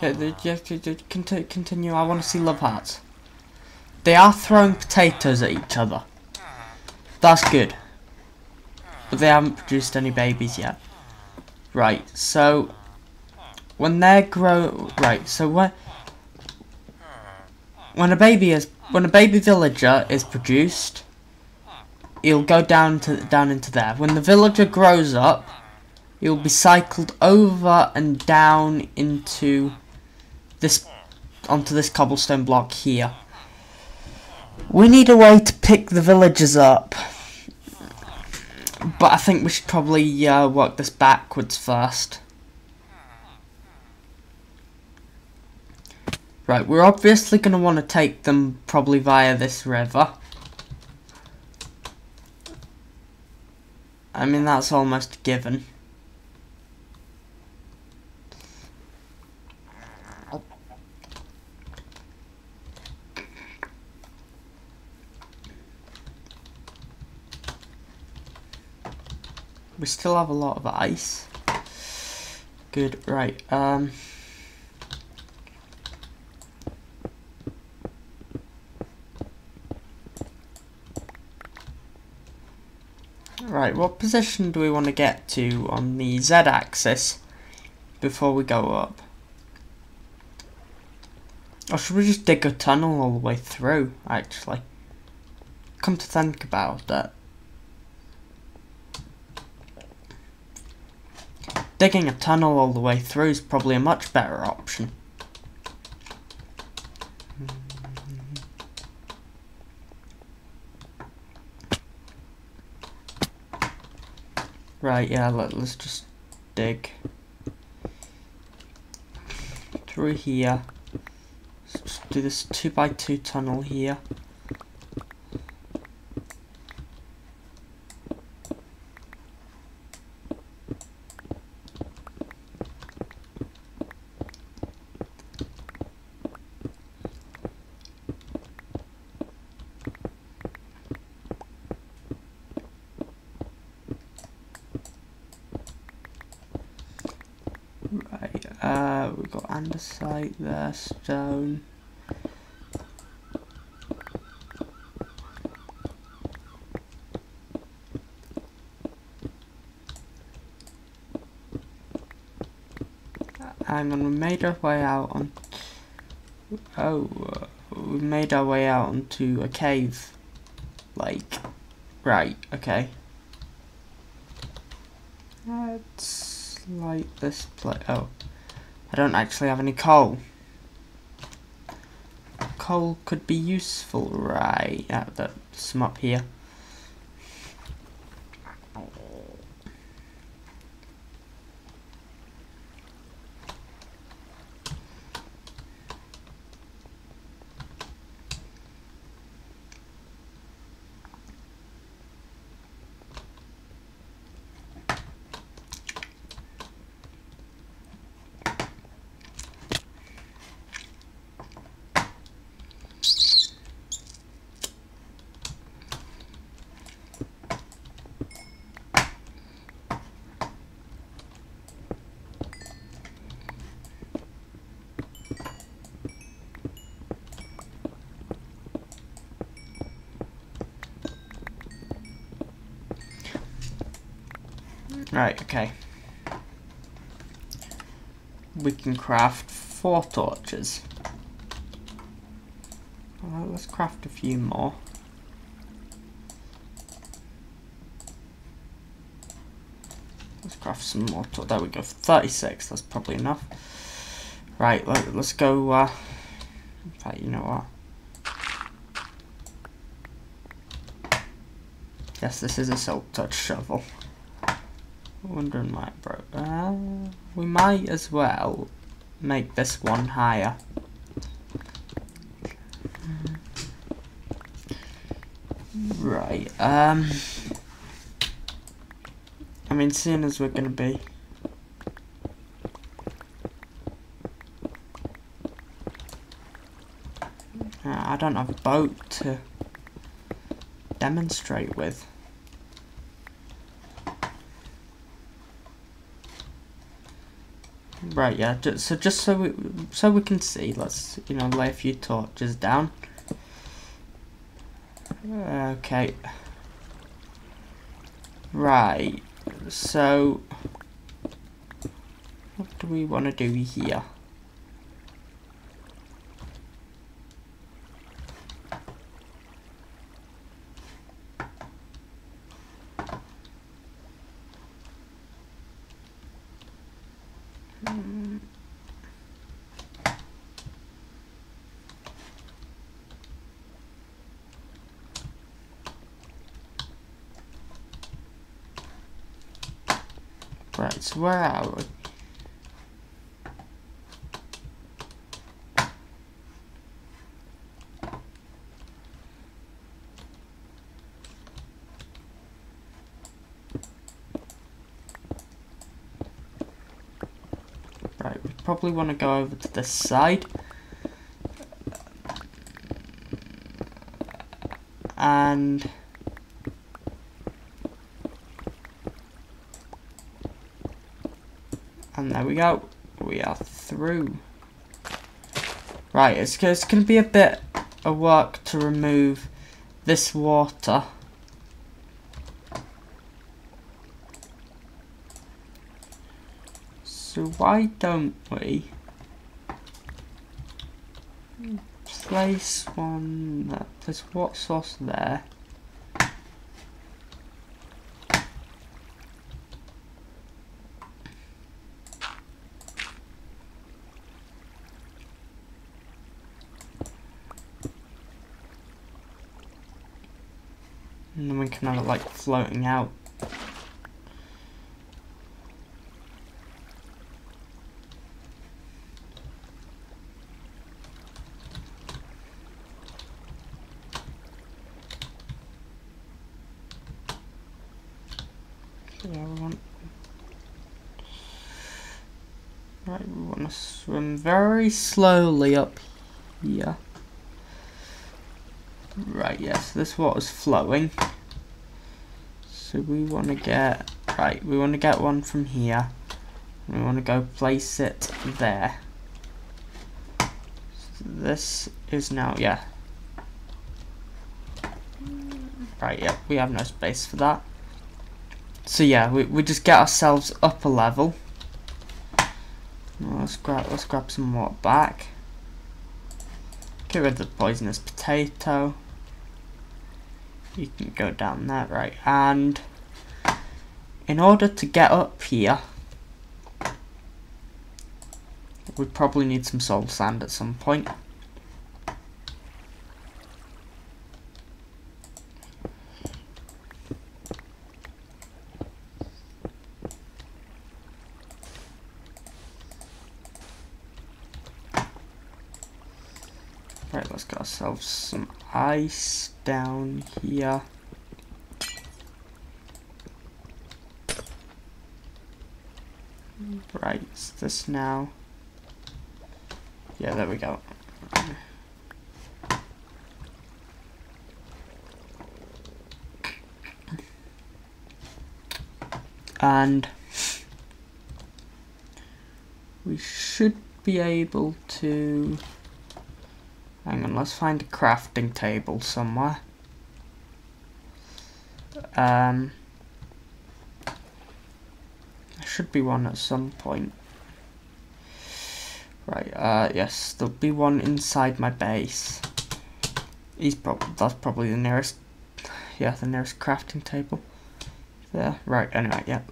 Continue, I want to see love hearts. They are throwing potatoes at each other. That's good. But they haven't produced any babies yet. Right, so when they grow, right, so when a baby villager is produced, he'll go down into there. When the villager grows up, he'll be cycled over and down onto this cobblestone block here. We need a way to pick the villagers up, but I think we should probably work this backwards first. Right, we're obviously going to want to take them probably via this river. I mean, that's almost a given. We still have a lot of ice. Good, right, Right, what position do we want to get to on the Z-axis before we go up? Or should we just dig a tunnel all the way through, actually? Come to think about it. Digging a tunnel all the way through is probably a much better option. Right, yeah, let's just dig through here. Let's just do this 2x2 tunnel here. We've got andesite there, stone. Hang on, we made our way out on. We made our way out onto a cave lake. Right, okay. Let's light this place. Oh, I don't actually have any coal. Coal could be useful, right? That's some up here. Right, okay. We can craft 4 torches. Well, let's craft a few more. Let's craft some more torches. There we go, 36, that's probably enough. Right, let's go, in fact, you know what? Yes, this is a silk touch shovel. Wondering why it broke. We might as well make this one higher. Right. I mean, seeing as we're gonna be. I don't have a boat to demonstrate with. Right, yeah. Just so we can see, let's lay a few torches down. Okay. Right. So, what do we want to do here? Right, so where are we? Right, we probably want to go over to this side. And there we go. We are through. Right, it's going to be a bit of work to remove this water. So why don't we place one there, place what source there. And then we can have it like floating out. Yeah, we want to swim very slowly up here. Right, yes, this water's flowing. So we want to get, we want to get one from here. We want to go place it there. So this is now, yeah. Right, yeah, we have no space for that. So yeah, we just get ourselves up a level. Let's grab some water back. Get rid of the poisonous potato. You can go down there, right? And in order to get up here, we probably need some soul sand at some point. Right, let's get ourselves some ice down here. Right, is this now? Yeah, there we go. And we should be able to... Hang on, let's find a crafting table somewhere. There should be one at some point. Right, yes, there'll be one inside my base. That's probably the nearest, yeah, the nearest crafting table. There, right, anyway, yeah,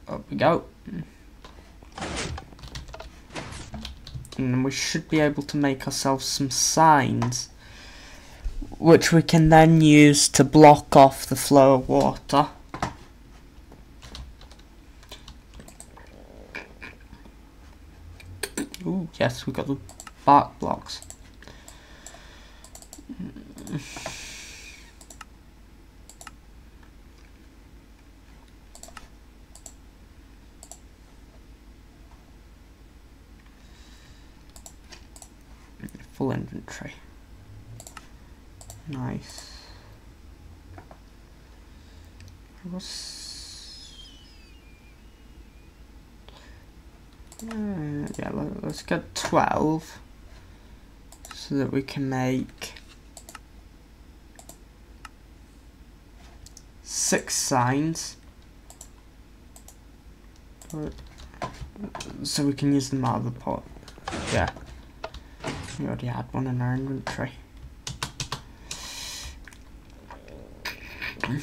up we go. And then we should be able to make ourselves some signs, which we can then use to block off the flow of water. Ooh, yes, we got the bark blocks. Full inventory. Nice. Yeah, let's get 12 so that we can make 6 signs. So we can use them out of the pot. Yeah. We already had one in our inventory. I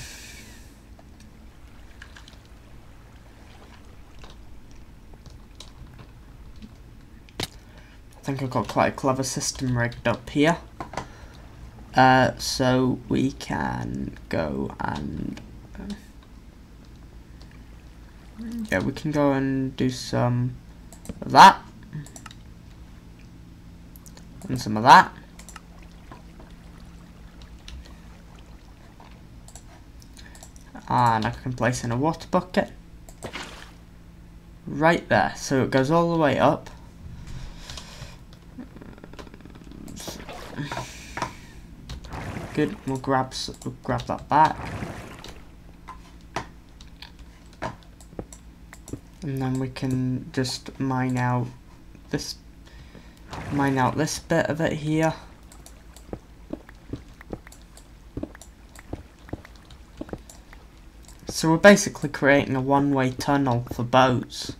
think I've got quite a clever system rigged up here. So we can go and... yeah, we can go and do some of that. And some of that. And I can place in a water bucket. Right there. So it goes all the way up. Good. We'll grab that back. And then we can just mine out this bit of it here. So we're basically creating a one-way tunnel for boats.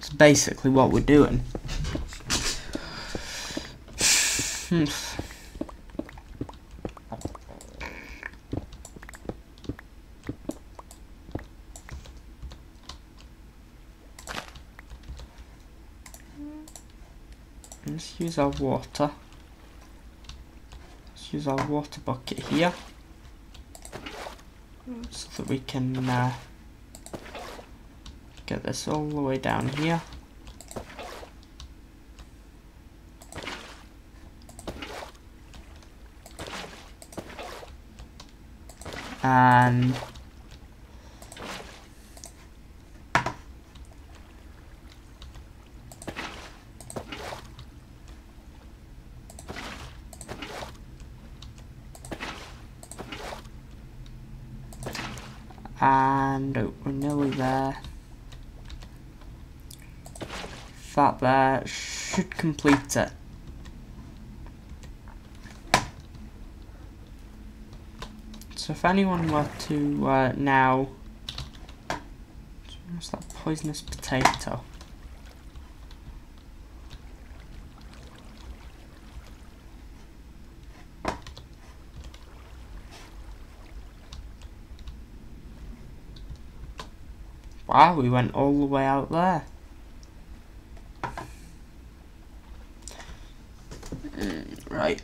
It's basically what we're doing. Let's use our water. Let's use our water bucket here, so that we can get this all the way down here. And we're nearly there. That there should complete it. So if anyone were to now, what's that poisonous potato? Wow, we went all the way out there. Right.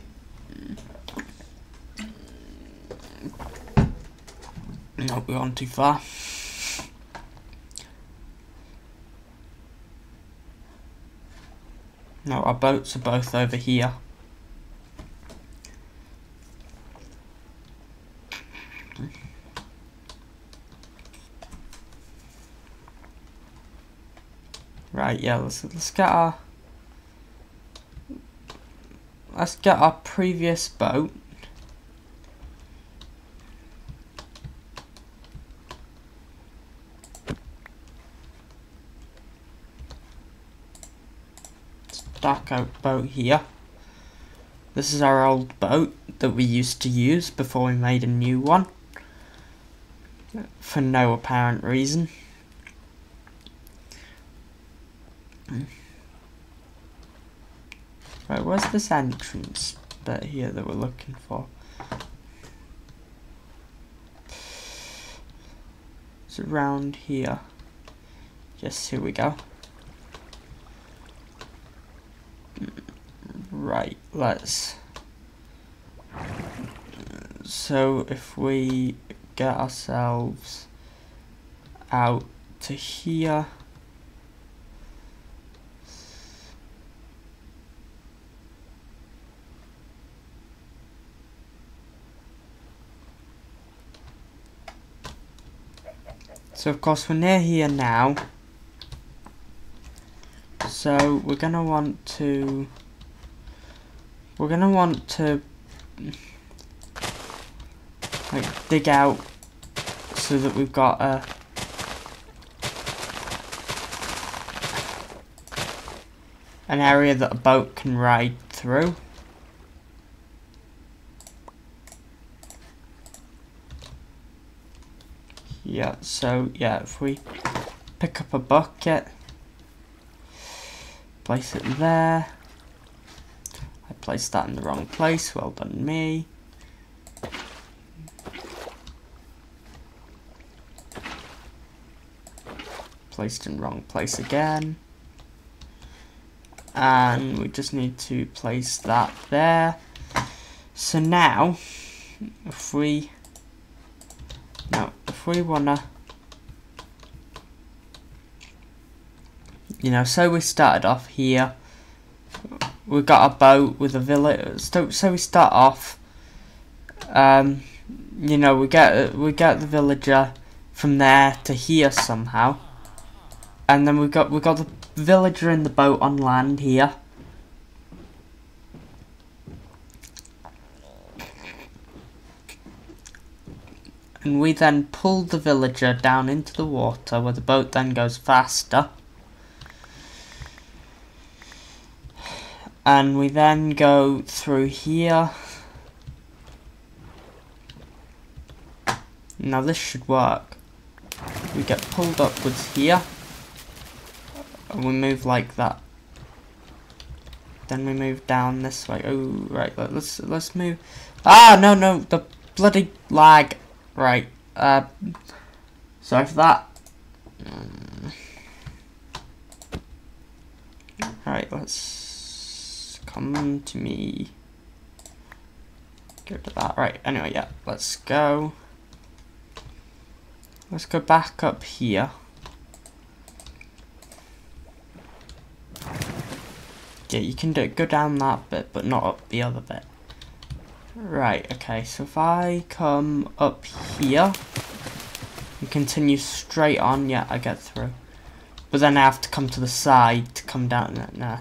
No, we're gone too far. No, our boats are both over here. Right, yeah, let's get our previous boat. Dark out boat here. This is our old boat that we used to use before we made a new one, for no apparent reason. Right, where's this entrance bit here that we're looking for? It's around here. Yes, here we go. Right, let's... So if we get ourselves out to here... So of course we're near here now, so we're gonna want to like dig out so that we've got an area that a boat can ride through. Yeah, so yeah, if we pick up a bucket, place it there. I placed that in the wrong place, well done me. Placed in wrong place again. And we just need to place that there. So now, if we wanna, you know, so we started off here, we got a boat with a village, so we start off, you know, we get the villager from there to here somehow, and then we got the villager in the boat on land here. And we then pull the villager down into the water where the boat then goes faster. And we then go through here. Now this should work. We get pulled upwards here. And we move like that. Then we move down this way. Oh, right. Let's move. Ah, no, the bloody lag. Right. Sorry for that. Right. Let's come to me. Go to that. Right. Anyway, yeah. Let's go. Let's go back up here. Yeah, you can go down that bit, but not up the other bit. Right, okay, so if I come up here and continue straight on, yeah, I get through. But then I have to come to the side to come down. Nah.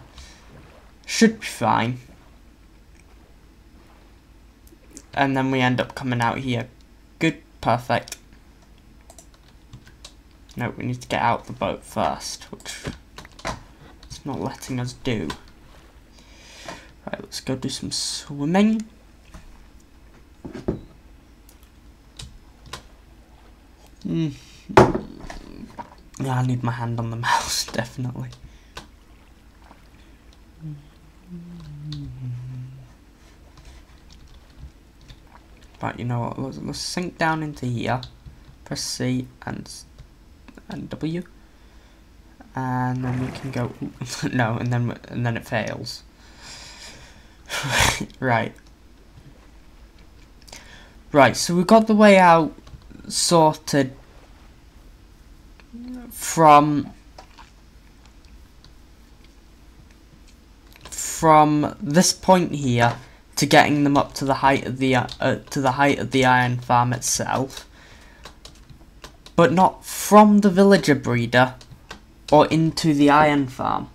Should be fine. And then we end up coming out here. Good, perfect. No, we need to get out the boat first, which it's not letting us do. Right, let's go do some swimming. Yeah, I need my hand on the mouse, definitely. But you know what, let's sink down into here. Press C and W. And then we can go, no, and then it fails. Right. Right, so we got the way out sorted from this point here to getting them up to the height of the iron farm itself, but not from the villager breeder or into the iron farm.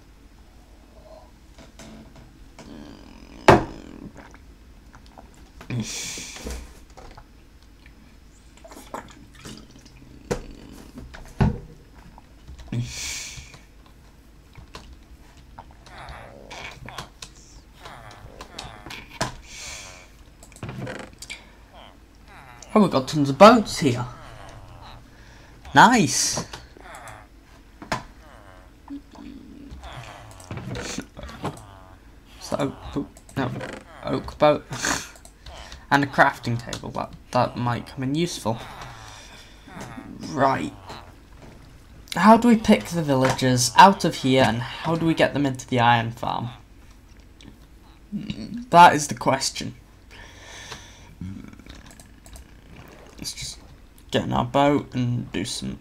Oh, we've got tons of boats here. Nice. So, no, oak boat. And a crafting table, that might come in useful. Right. How do we pick the villagers out of here and how do we get them into the iron farm? That is the question. Let's just get in our boat and do some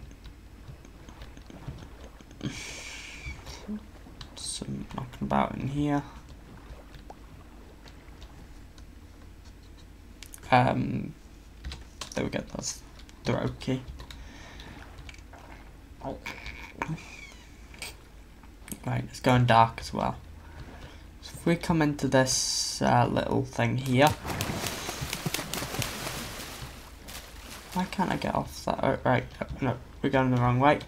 knocking about in here. There we go, that's the road key. Right, it's going dark as well. So if we come into this little thing here. Why can't I get off that? Oh, right, no, we're going the wrong way.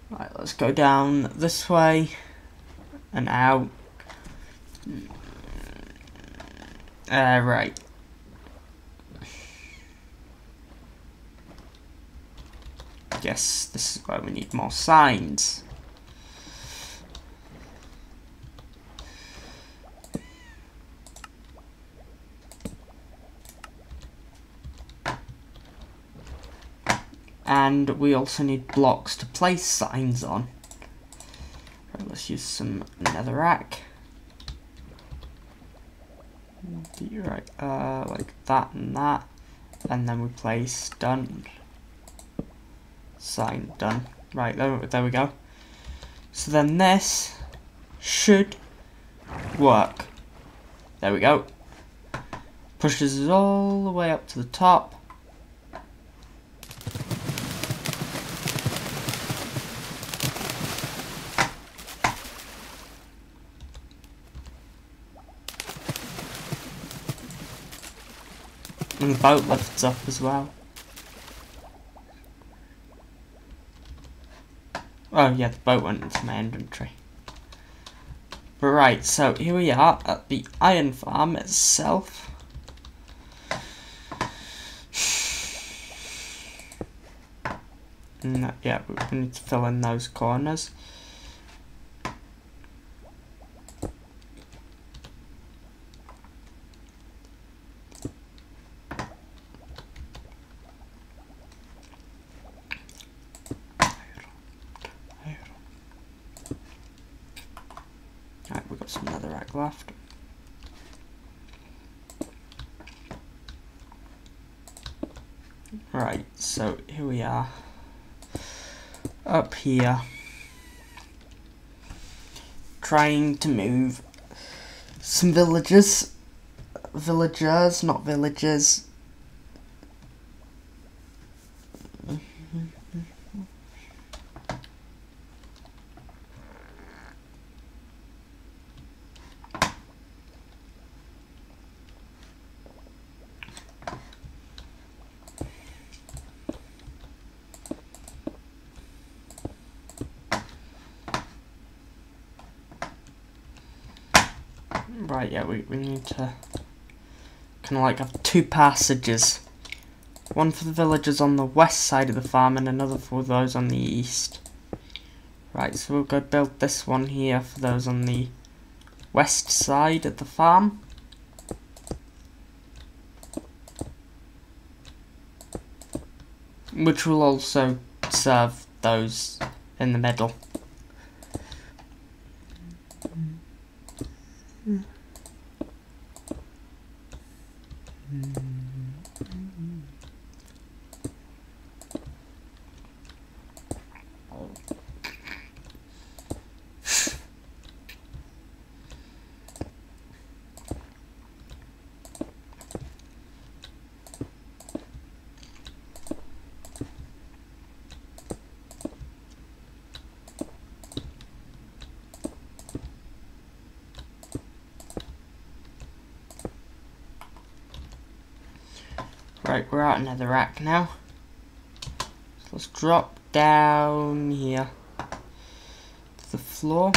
Right, let's go down this way and out. Right. Yes, this is why we need more signs. And we also need blocks to place signs on. Right, let's use some netherrack. Right, like that and that. And then we place done. Sign done. Right, there we go. So then this should work. There we go. Pushes us all the way up to the top. And the boat lifts up as well. Oh yeah, the boat went into my inventory. But right, so here we are at the iron farm itself. And yeah, we need to fill in those corners. got some netherrack left. Right, so here we are. Up here. Trying to move some villagers. Villagers, not villages. Right, yeah, we need to kind of like have two passages. One for the villagers on the west side of the farm and another for those on the east. Right, so we'll go build this one here for those on the west side of the farm. Which will also serve those in the middle. Right, we're out another rack now. So let's drop down here to the floor.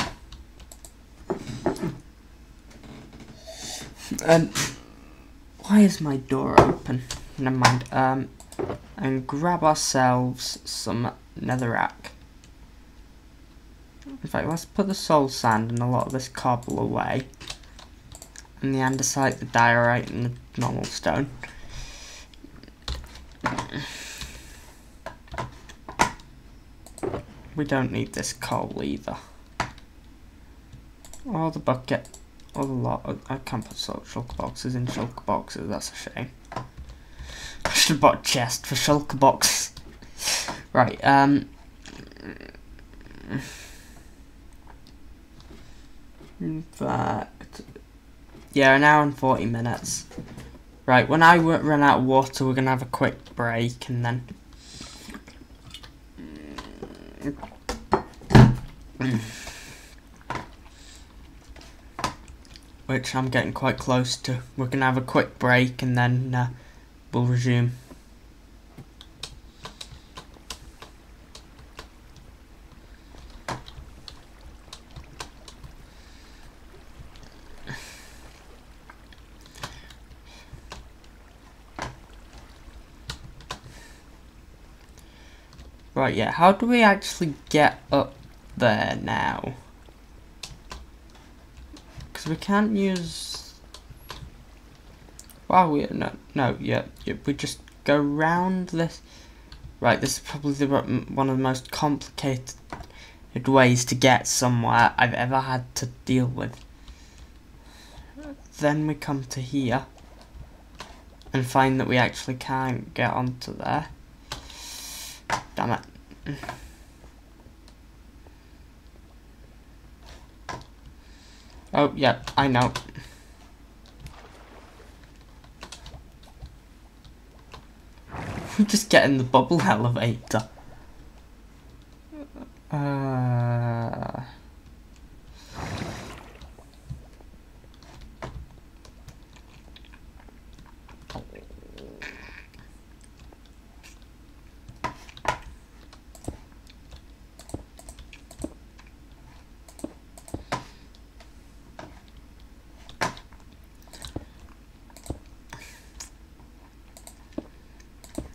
And why is my door open? Never mind. And grab ourselves some netherrack. In fact, let's put the soul sand and a lot of this cobble away. And the andesite, the diorite, and the normal stone. We don't need this coal either. Or the bucket. Or the lot. I can't put shulker boxes in shulker boxes, that's a shame. I should have bought a chest for shulker boxes. Right, in fact, yeah, an hour and 40 minutes. Right, when I run out of water, we're gonna have a quick break and then. Which I'm getting quite close to. We're gonna have a quick break and then we'll resume. Right, yeah, how do we actually get up there now? Because we can't use... Wow, yeah, we just go round this. Right, this is probably one of the most complicated ways to get somewhere I've ever had to deal with. Then we come to here and find that we actually can't get onto there. Damn it. Oh, yeah, I know. Just get in the bubble elevator.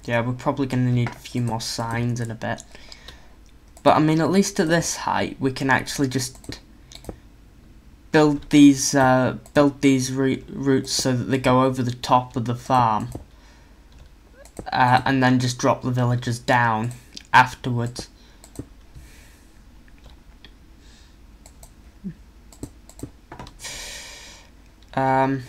Yeah, we're probably going to need a few more signs in a bit. But I mean, at least at this height, we can actually just build these routes so that they go over the top of the farm, and then just drop the villagers down afterwards. Oh,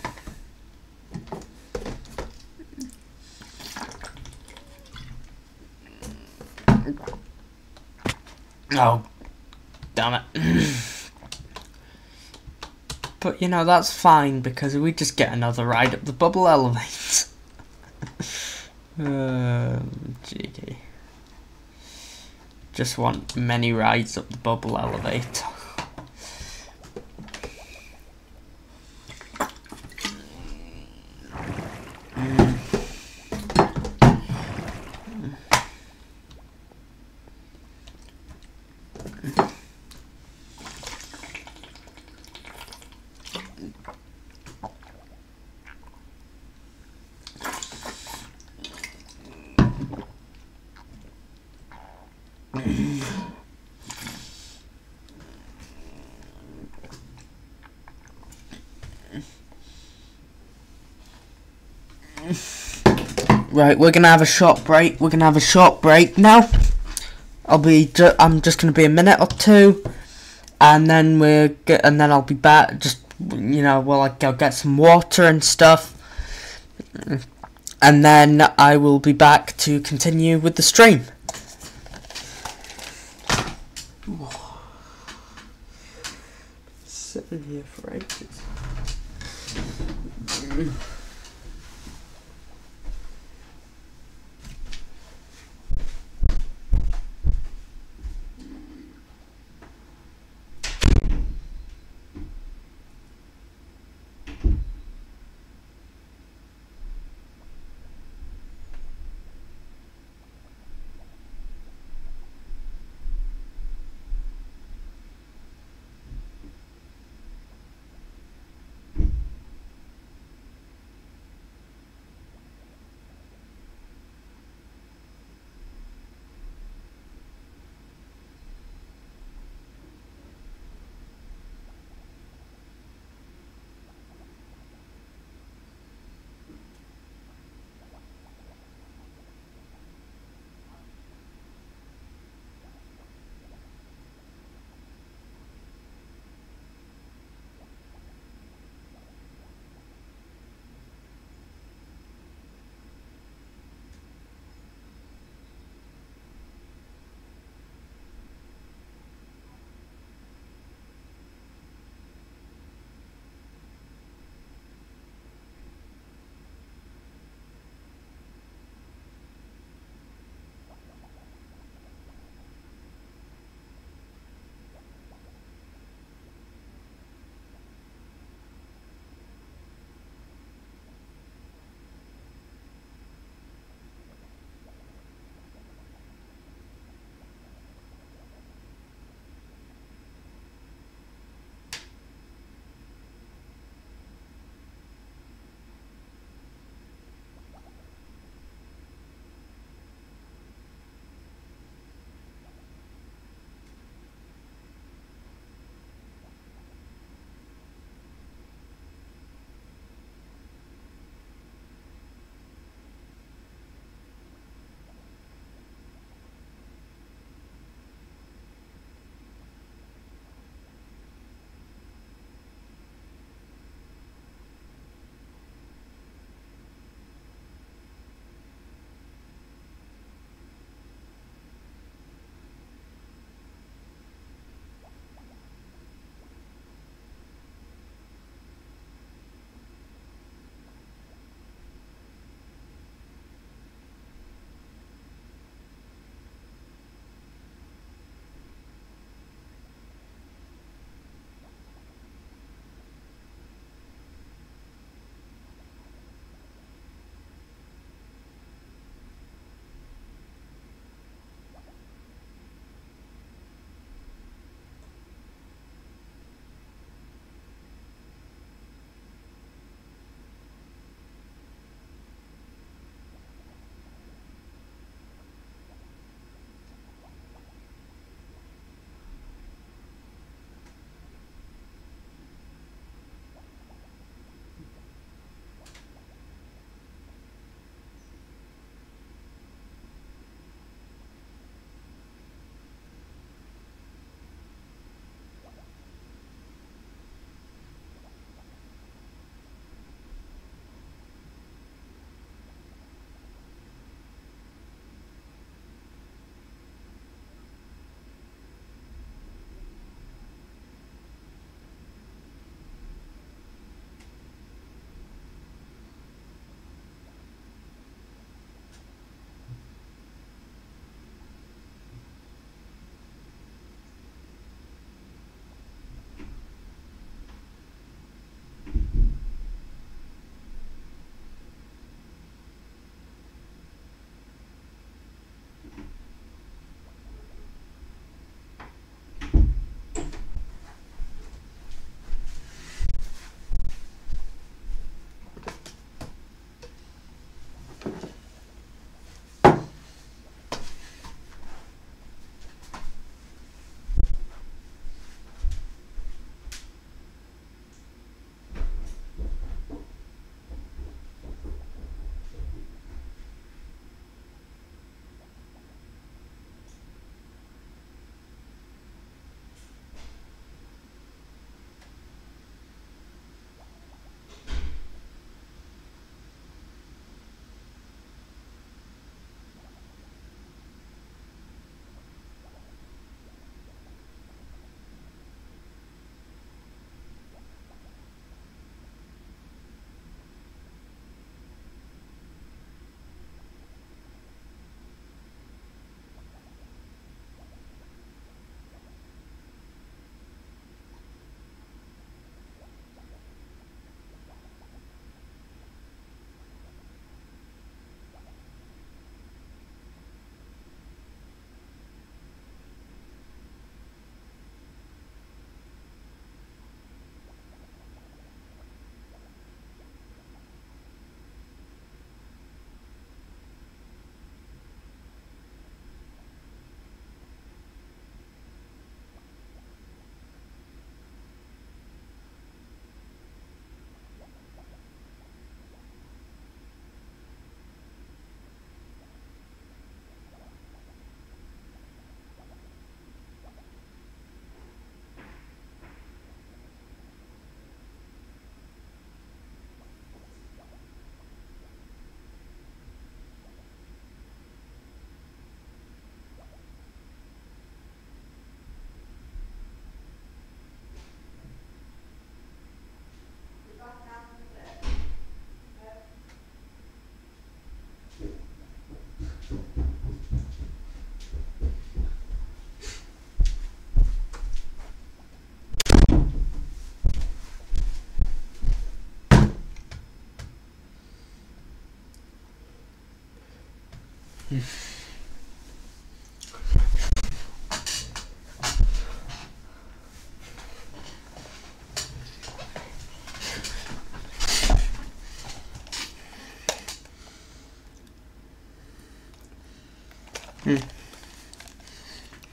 damn it. But, you know, that's fine, because we just get another ride up the bubble elevator. GG. Just want many rides up the bubble elevator. Right, we're gonna have a short break. Now. I'm just gonna be a minute or two, and then I'll be back. Just, you know, I'll get some water and stuff, and then I will be back to continue with the stream. Sitting here for ages.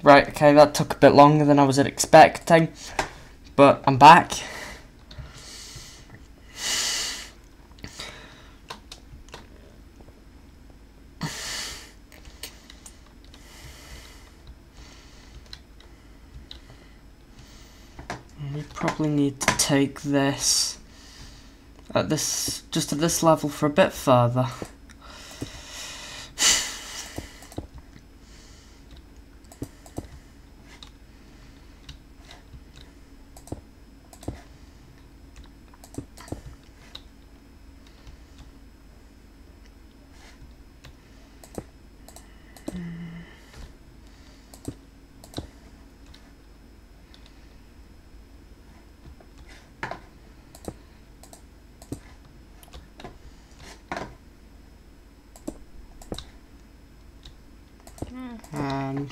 Right, okay, that took a bit longer than I was expecting, but I'm back. We probably need to take this at just at this level for a bit further. And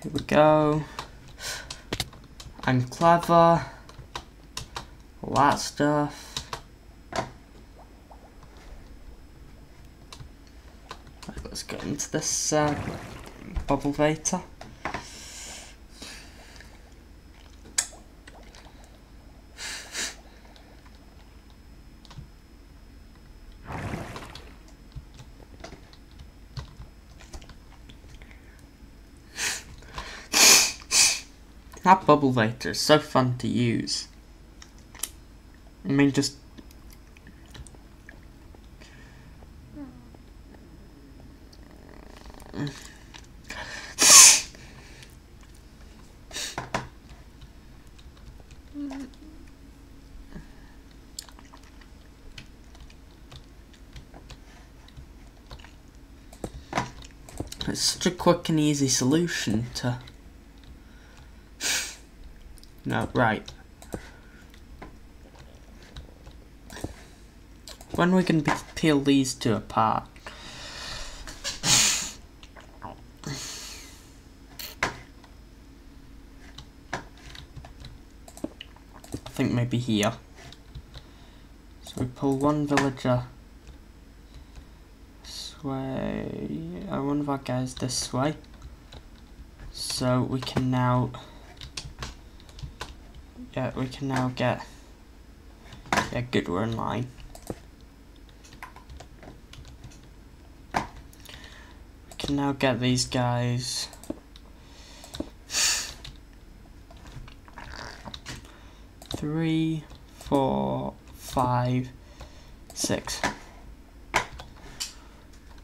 here we go. I'm clever. All that stuff. Right, let's get into this bubble vator. That bubble vator is so fun to use. I mean, just it's such a quick and easy solution to. No, right. When are we going to peel these two apart? I think maybe here. So we pull one villager this way, one of our guys this way. So we can now. Yeah, we can now get. Yeah, good, we're in line. We can now get these guys. 3, 4, 5, 6.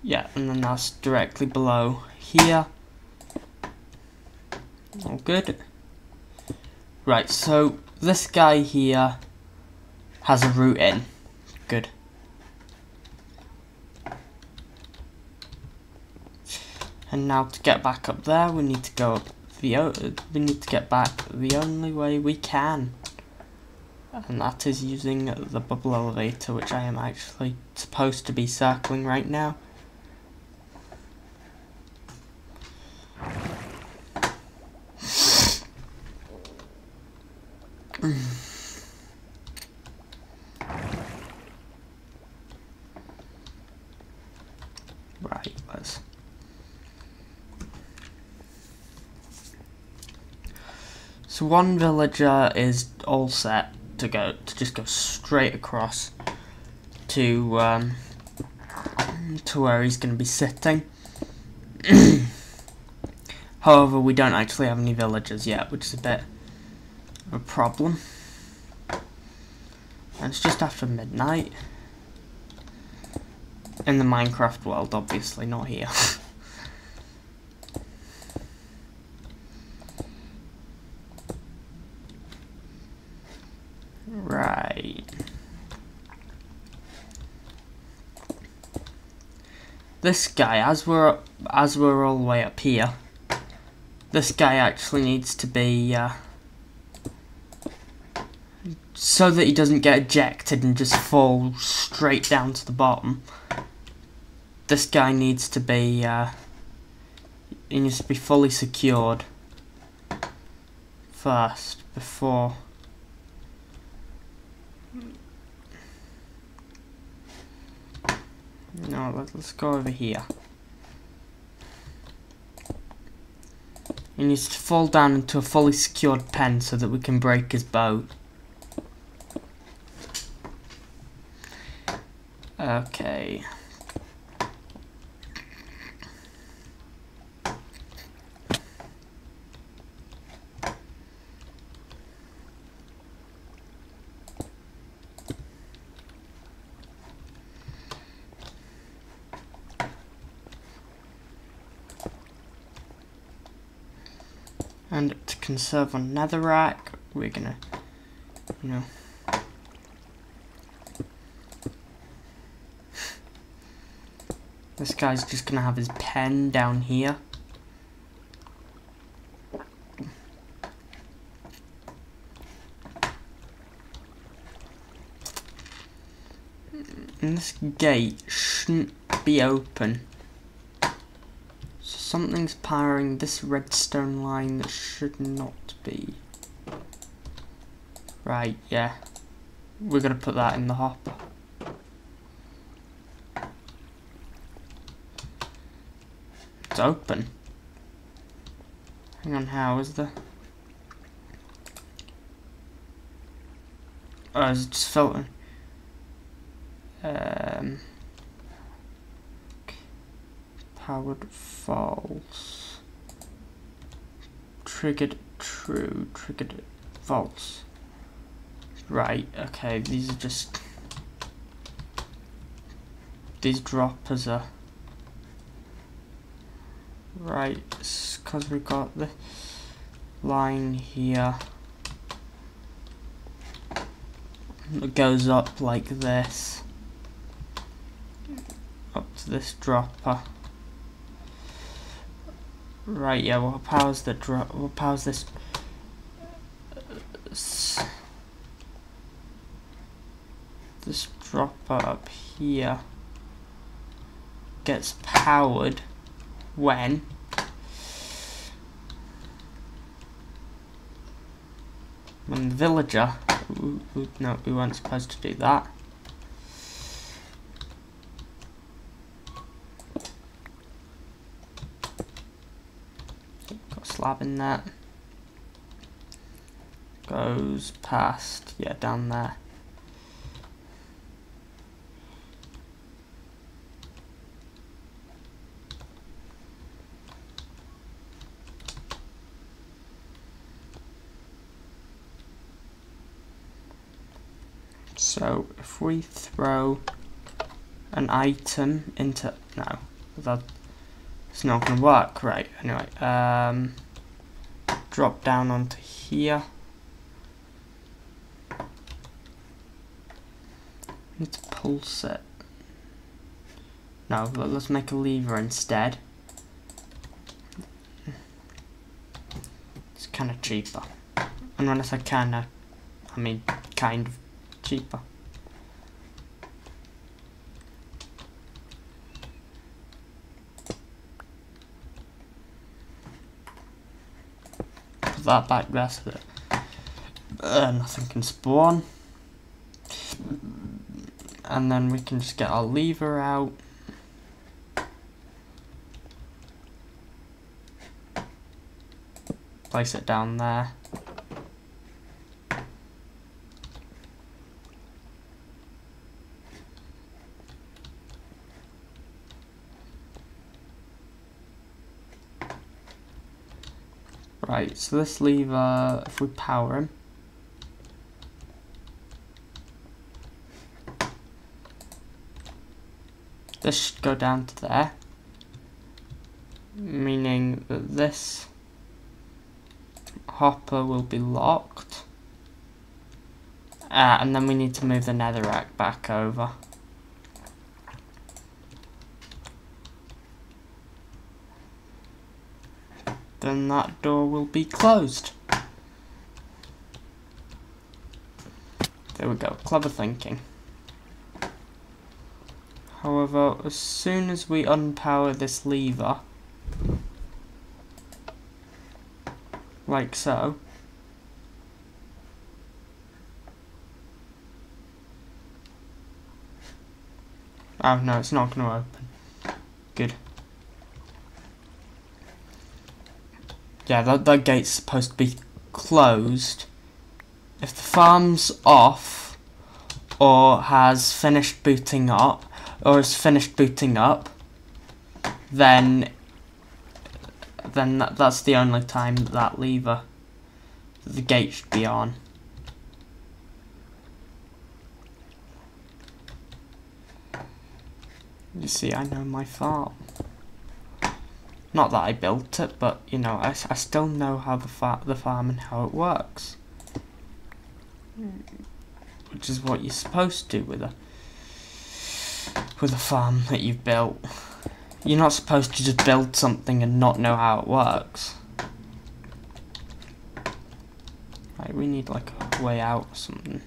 Yeah, and then that's directly below here. All good. Right, so this guy here has a route in. Good. And now to get back up there, we need to go up we need to get back the only way we can. And that is using the bubble elevator, which I am actually supposed to be circling right now. Right, let's. So one villager is all set to just go straight across to where he's going to be sitting. However, we don't actually have any villagers yet, which is a bit of a problem. And it's just after midnight. In the Minecraft world, obviously, not here. Right. This guy, as we're all the way up here, this guy actually needs to be so that he doesn't get ejected and just fall straight down to the bottom. this guy needs to be he needs to be fully secured first before. No, let's go over here. He needs to fall down into a fully secured pen so that we can break his boat. Okay. And to conserve on netherrack, we're gonna, you know, this guy's just gonna have his pen down here. And this gate shouldn't be open. So something's powering this redstone line that should not be. Right, yeah. We're gonna put that in the hopper. It's open. Hang on, how is the... Oh, is it just filtering? Powered false. Triggered true. Triggered false. Right, okay, these are just... These droppers are... Right, it's because we got the line here. It goes up like this. Up to this dropper. Right, yeah, what powers the drop? What powers this? This dropper up here gets powered when the villager. No, we weren't supposed to do that. Got a slab in that. Goes past, yeah, down there. So if we throw an item into, no, that's not gonna work, right? Anyway, drop down onto here. Need to pulse it. No, but let's make a lever instead. It's kind of cheaper, and when I say kinda, I mean kind of cheaper. Put that back there so that nothing can spawn. And then we can just get our lever out. Place it down there. Right, so this lever, if we power him, this should go down to there, meaning that this hopper will be locked, and then we need to move the netherrack back over. Then that door will be closed. There we go, clever thinking. However, as soon as we unpower this lever, like so, oh no, it's not going to open. Good. Yeah, that gate's supposed to be closed. If the farm's off, or has finished booting up, then that's the only time that lever, the gate should be on. You see, I know my farm. Not that I built it, but you know, I still know how the farm and how it works, which is what you're supposed to do with a farm that you've built. You're not supposed to just build something and not know how it works. Right, we need like a way out or something.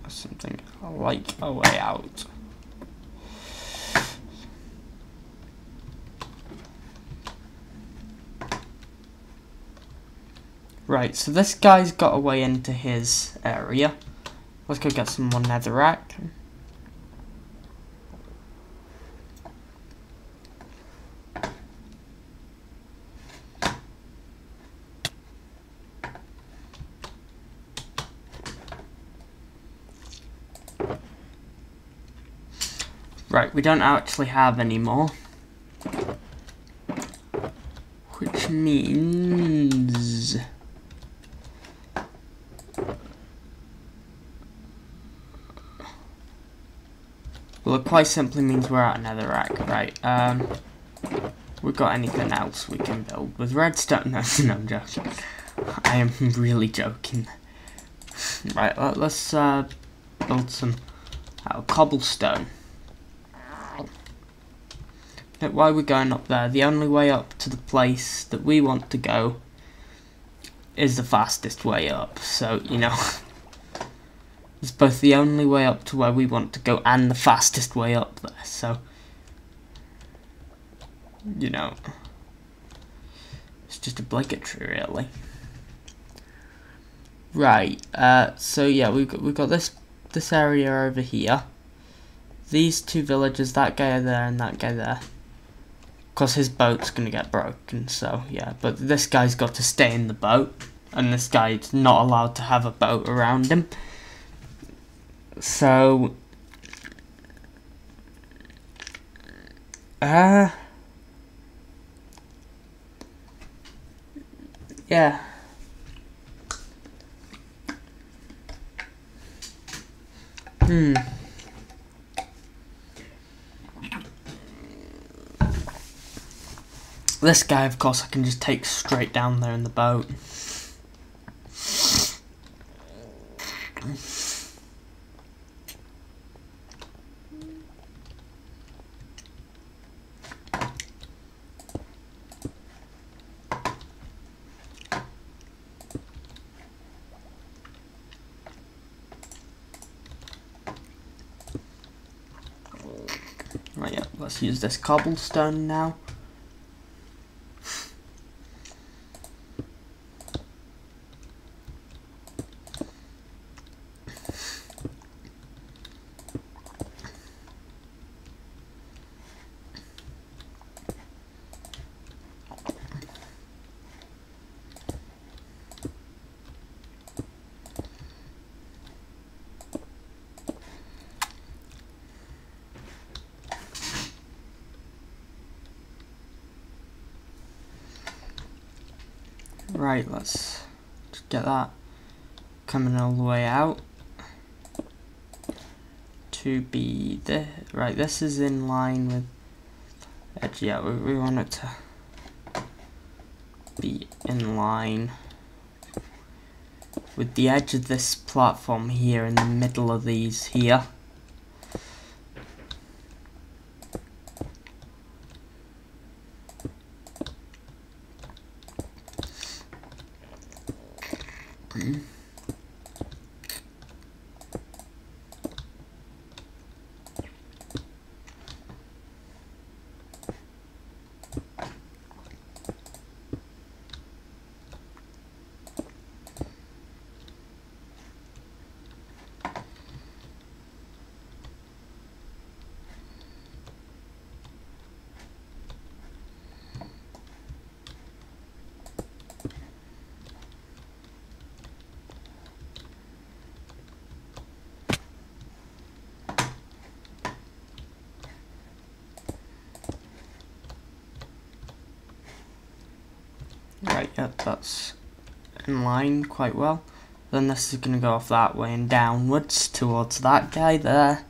Something like a way out. Right, so this guy's got a way into his area. Let's go get some more netherrack. Right, we don't actually have any more. Which means... well, it quite simply means we're out of netherrack. Right, we've got anything else we can build with redstone? No, no, I'm joking. I am really joking. Right, let's build some cobblestone. But why we're going up there, the only way up to the place that we want to go is the fastest way up. So, you know, it's both the only way up to where we want to go and the fastest way up there. So, you know, it's just obligatory, really. Right. So yeah, we've got this area over here. These two villages, that guy there and that guy there. Because his boat's going to get broken, so yeah. But this guy's got to stay in the boat, and this guy's not allowed to have a boat around him. So... yeah. This guy, of course, I can just take straight down there in the boat. Right, yeah, let's use this cobblestone now. Right, let's just get that coming all the way out to be the right. This is in line with edge. Yeah, we want it to be in line with the edge of this platform here in the middle of these here. that's in line quite well. Then this is going to go off that way and downwards towards that guy there.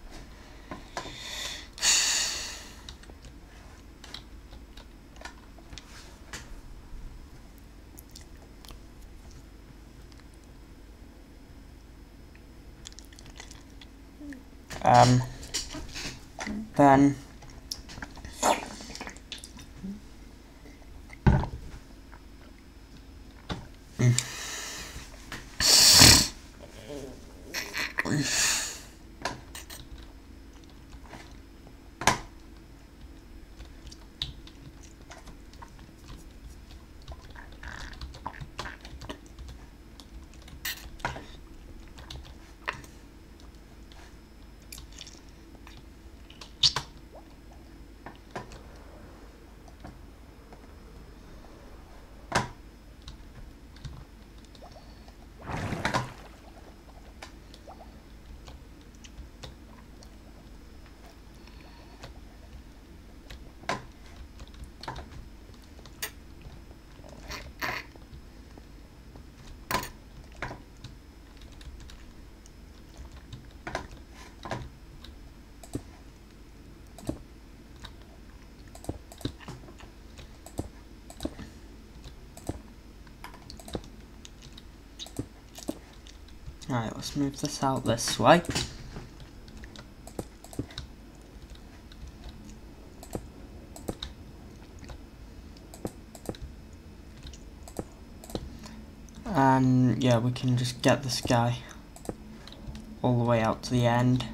Then Alright, let's move this out this way. And yeah, we can just get this guy all the way out to the end.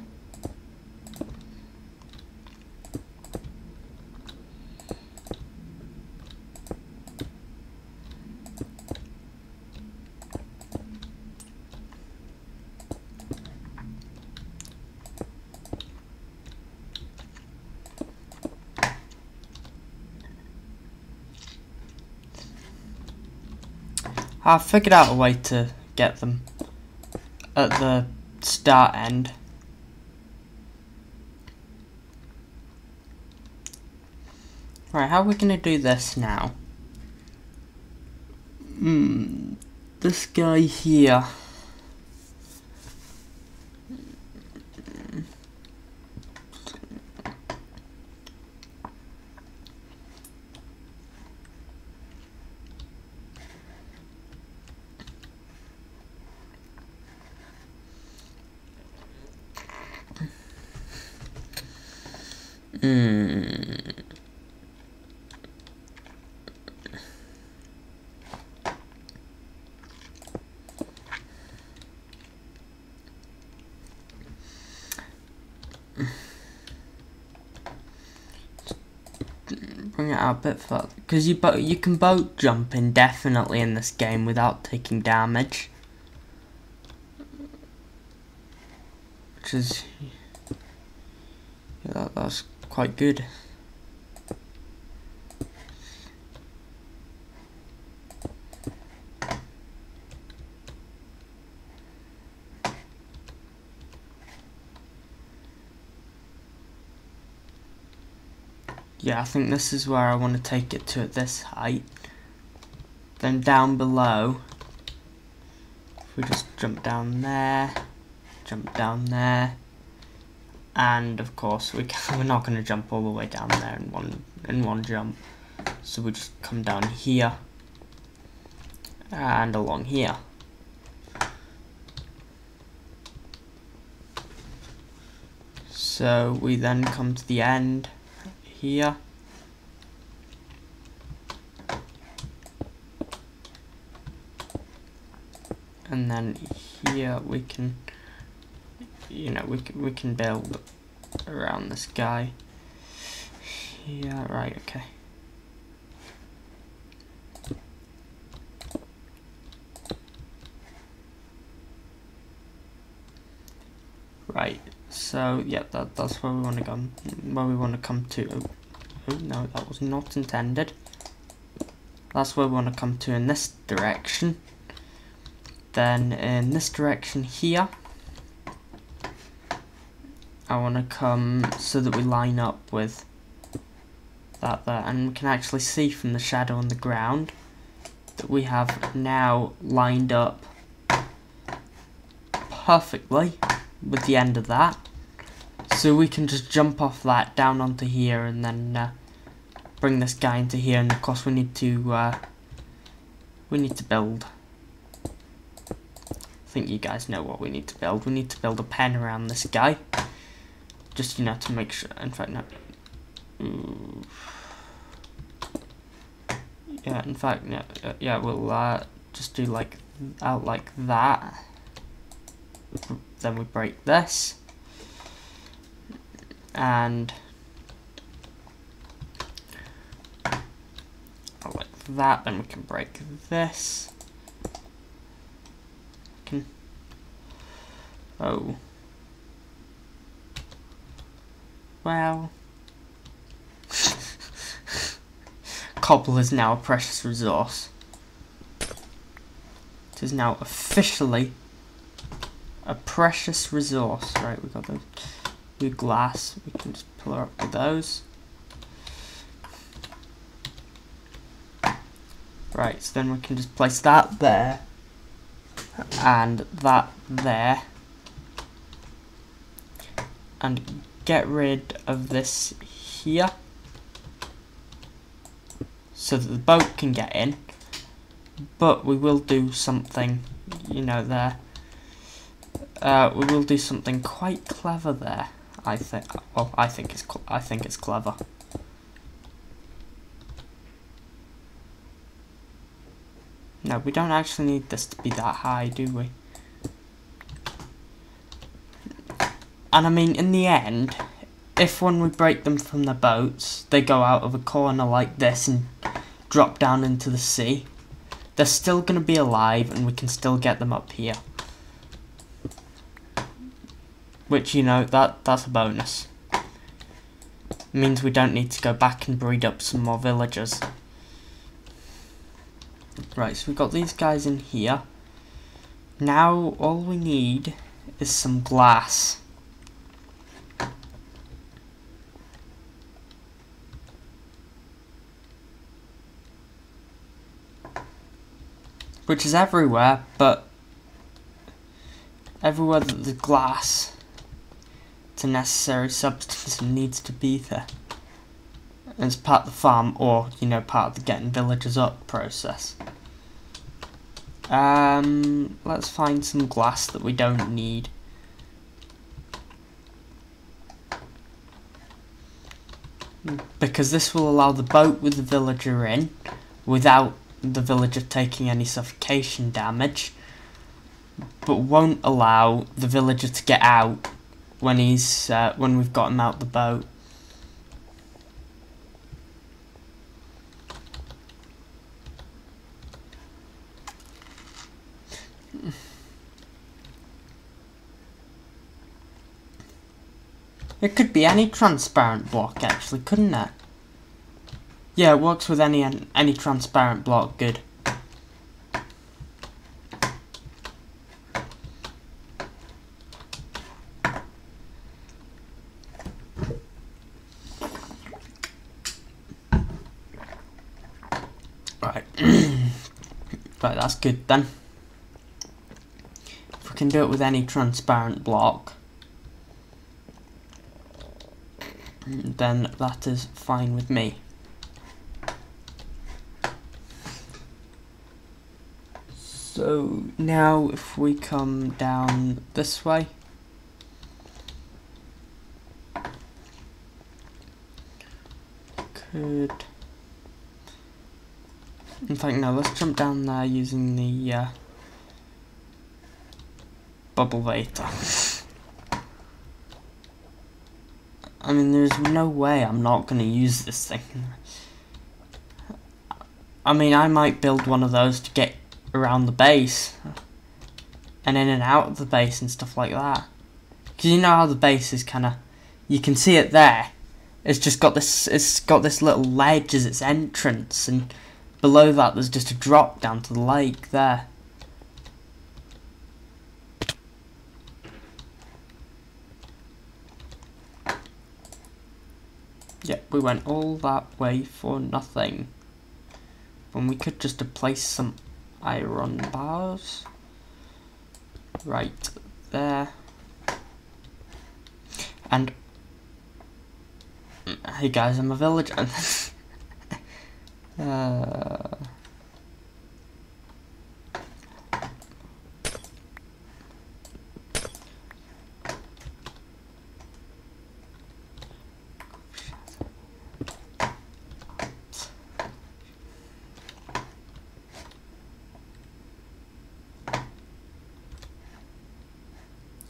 I've figured out a way to get them at the start end. Right, how are we going to do this now? This guy here. Bring it out a bit further, because you can boat jump indefinitely in this game without taking damage, which is that's quite good. Yeah, I think this is where I want to take it to at this height. Then down below, if we just jump down there, and of course we're not going to jump all the way down there in one jump. So we just come down here and along here. So we then come to the end here. And then here we can, we can build around this guy. Yeah, right, okay. Right, so yeah, that's where we want to go. Where we want to come to. Oh no, that was not intended. That's where we want to come to in this direction. Then in this direction here, I want to come so that we line up with that there, and we can actually see from the shadow on the ground that we have now lined up perfectly with the end of that. So we can just jump off that down onto here and then bring this guy into here, and of course we need to build. I think you guys know what we need to build. We need to build a pen around this guy. Just, you know, to make sure, in fact, no. Yeah, in fact, no, yeah, we'll just do like that. Then we break this. And like that, then we can break this. Oh. Well. Cobble is now a precious resource. It is now officially a precious resource. Right, we got those new glass. We can just pull her up with those. Right, so then we can just place that there and that there, and get rid of this here so that the boat can get in. But we will do something, you know, there. We will do something quite clever there. I think. Well, I think it's clever. No, we don't actually need this to be that high, do we? And I mean, in the end, if when we break them from the boats, they go out of a corner like this and drop down into the sea, they're still going to be alive and we can still get them up here. Which, you know, that's a bonus. It means we don't need to go back and breed up some more villagers. Right, so we've got these guys in here. Now all we need is some glass. Which is everywhere, but everywhere that there's glass, it's a necessary substance and needs to be there. As part of the farm, or, you know, part of the getting villagers up process. Let's find some glass that we don't need. Because this will allow the boat with the villager in, without the villager taking any suffocation damage, but won't allow the villager to get out when he's when we've got him out the boat. It could be any transparent block, actually, couldn't it? Yeah, it works with any transparent block. Good. Right. Right, that's good then. If we can do it with any transparent block, then that is fine with me. So now if we come down this way, could, in fact no, let's jump down there using the bubble vator. I mean, there's no way I'm not going to use this thing. I mean, I might build one of those to get around the base and in and out of the base and stuff like that. Because you know how the base is kind of, you can see it there. It's just got this, it's got this little ledge as its entrance, and below that there's just a drop down to the lake there. Yeah, we went all that way for nothing. And we could just place some iron bars right there. And hey guys, I'm a villager.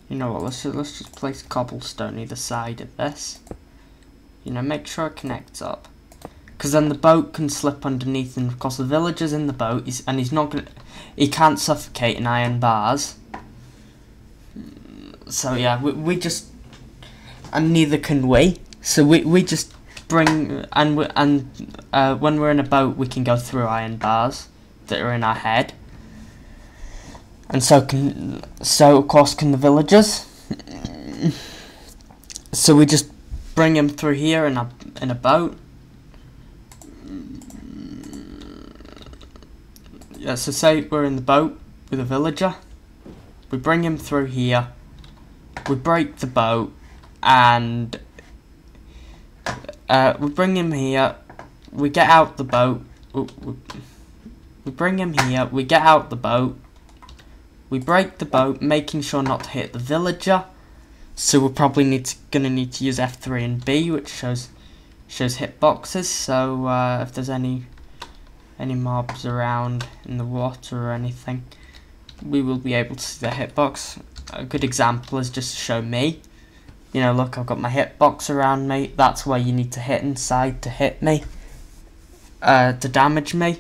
You know what, let's just place cobblestone either side of this. You know, make sure it connects up. Because then the boat can slip underneath, and of course the villager's in the boat, and he can't suffocate in iron bars. So yeah, we just, and neither can we. So we just bring, and when we're in a boat we can go through iron bars that are in our head. And so of course can the villagers. So we just bring him through here in a boat. Yeah, so say we're in the boat with a villager. We bring him through here. We break the boat, and we bring him here. We get out the boat. We bring him here. We get out the boat. We break the boat, making sure not to hit the villager. So we're probably gonna need to use F3 and B, which shows hitboxes. So if there's any mobs around in the water or anything, we will be able to see the hitbox. A good example is just to show me. You know, look, I've got my hitbox around me. That's where you need to hit inside to hit me, to damage me.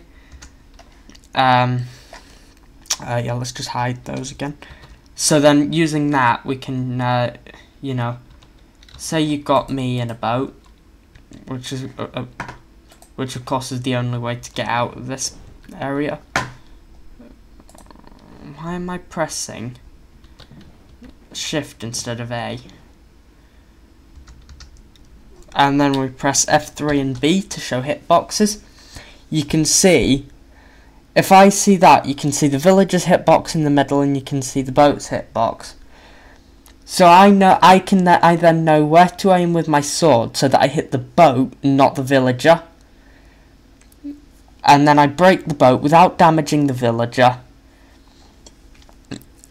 Yeah, let's just hide those again. So then, using that, we can, you know, say you got me in a boat, which of course is the only way to get out of this area. Why am I pressing Shift instead of A? And then we press F3 and B to show hitboxes. You can see, if I see that, you can see the villager's hitbox in the middle, and you can see the boat's hitbox. So I then know where to aim with my sword so that I hit the boat, not the villager. And then I break the boat without damaging the villager.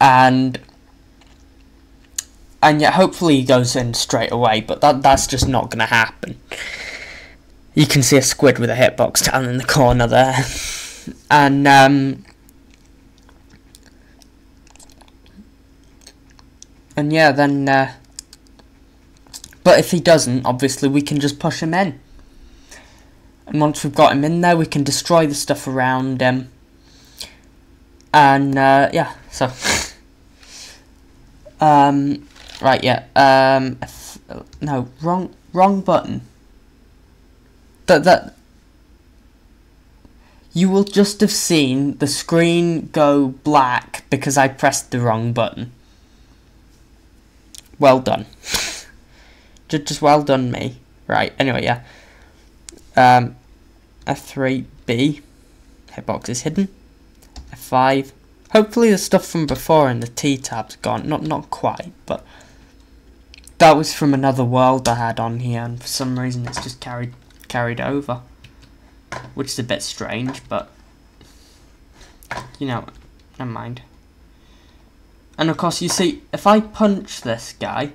And yet hopefully he goes in straight away, but that's just not going to happen. You can see a squid with a hitbox down in the corner there. And yeah, then but if he doesn't, obviously we can just push him in. And once we've got him in there, we can destroy the stuff around him. And yeah, so right, yeah, no, wrong button. That you will just have seen the screen go black because I pressed the wrong button. Well done. Just well done me. Right, anyway, yeah. F3B, hitbox is hidden. F5, hopefully the stuff from before in the T tab's gone. Not quite, but that was from another world I had on here, and for some reason it's just carried over, which is a bit strange, but you know, never mind. And of course, you see, if I punch this guy,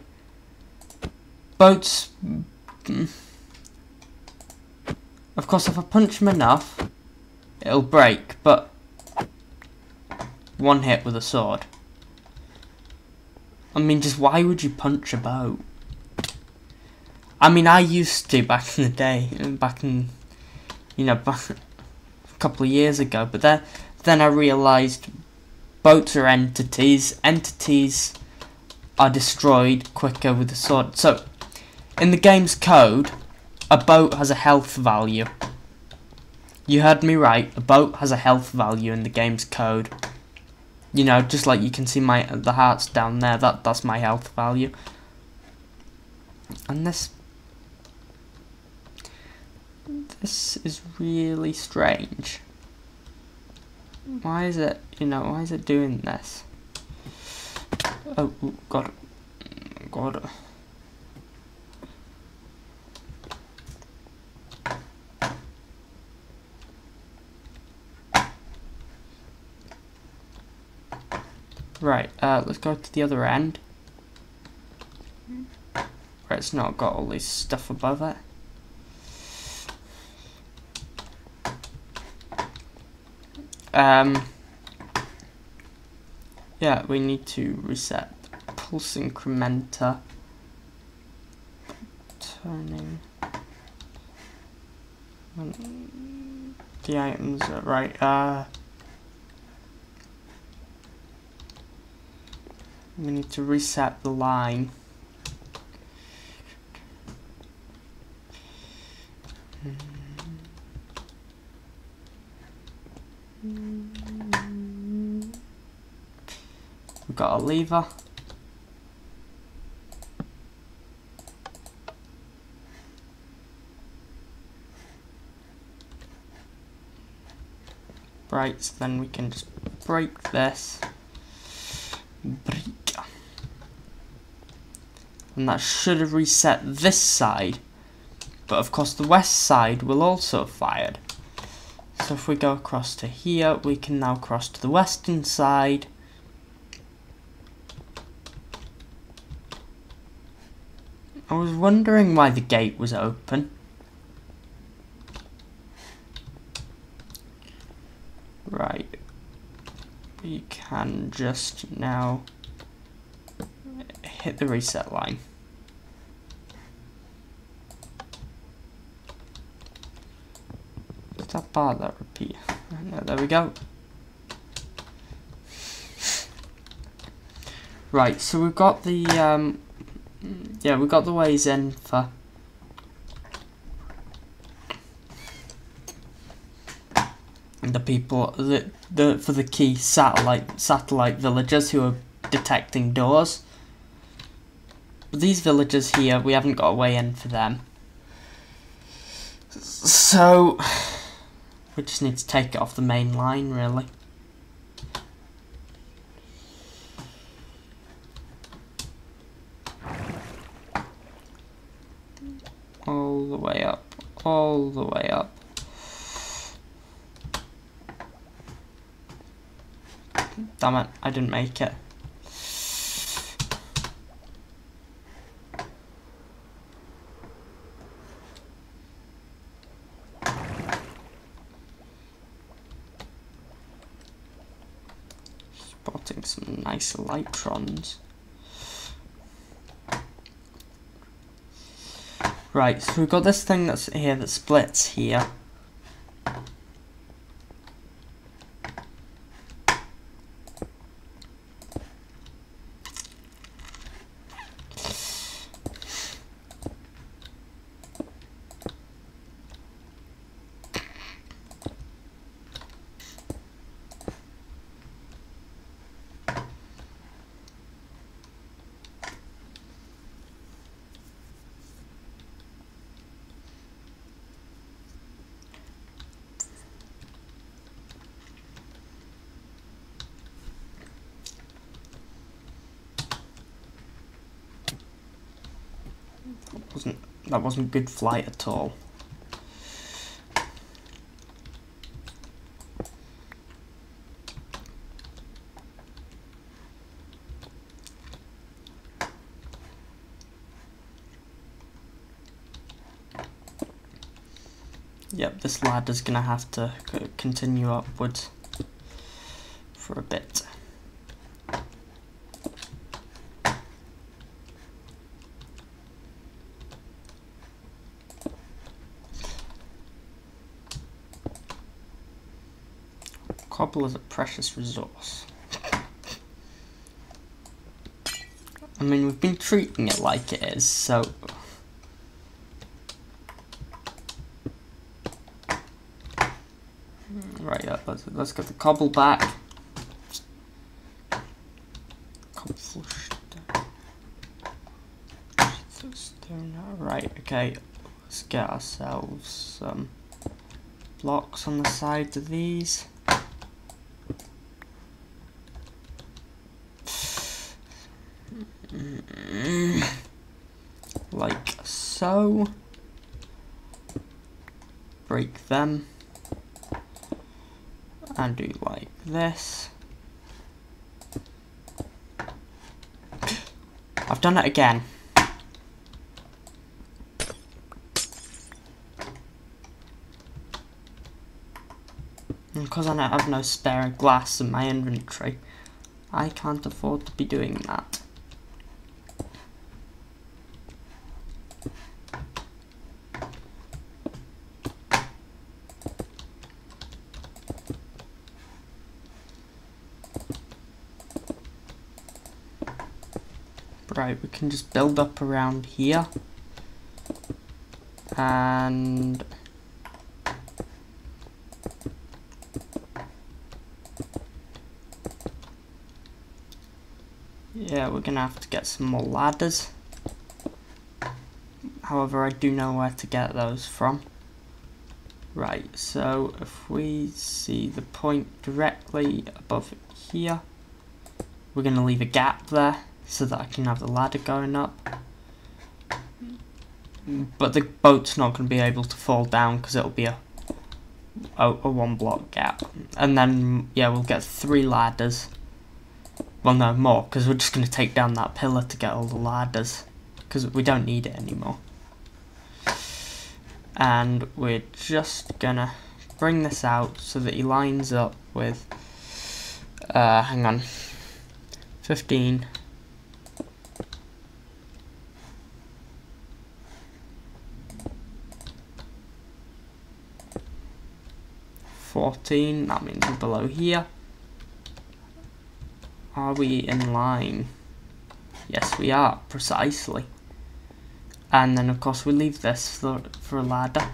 boats. Of course, if I punch him enough, it'll break, but one hit with a sword. I mean, just why would you punch a boat? I mean, I used to back in the day, back a couple of years ago, but then I realised boats are entities. Entities are destroyed quicker with a sword. So, in the game's code, a boat has a health value. You heard me right. A boat has a health value in the game's code. You know, just like you can see the hearts down there. That's my health value. And this is really strange. Why is it, why is it doing this? Oh, God. God. Right, let's go to the other end. Where it's not got all this stuff above it. Yeah, we need to reset pulse incrementer. Turning. The items are right. We need to reset the line. We've got a lever. Right, so then we can just break this. Break. And that should have reset this side. But of course the west side will also have fired. So if we go across to here, we can now cross to the western side. I was wondering why the gate was open. Right. We can just now hit the reset line. Is that bar that repeat? No, there we go. Right, so we've got the yeah, we got the ways in for the people for the key satellite villagers who are detecting doors. But these villagers here, we haven't got a way in for them. So we just need to take it off the main line, really. All the way up, all the way up. Damn it, I didn't make it. Spotting some nice electrons. Right, so we've got this thing that's here that splits here. That wasn't good flight at all. Yep, this ladder's gonna have to continue upwards for a bit. Cobble is a precious resource. I mean, we've been treating it like it is, so... Right, let's get the cobble back. Cobble stone. Right, okay. Let's get ourselves some blocks on the sides of these. Like so. Break them. And do like this. I've done it again. Because I have no spare glass in my inventory, I can't afford to be doing that. Right, we can just build up around here. And yeah, we're gonna have to get some more ladders. However, I do know where to get those from. Right, so if we see the point directly above here, we're gonna leave a gap there so that I can have the ladder going up. But the boat's not going to be able to fall down because it'll be a 1 block gap. And then, yeah, we'll get 3 ladders. Well, no, more, because we're just going to take down that pillar to get all the ladders. Because we don't need it anymore. And we're just going to bring this out so that he lines up with, hang on, 15. 14, that means we're below here. Are we in line? Yes, we are, precisely. And then, of course, we leave this for a ladder.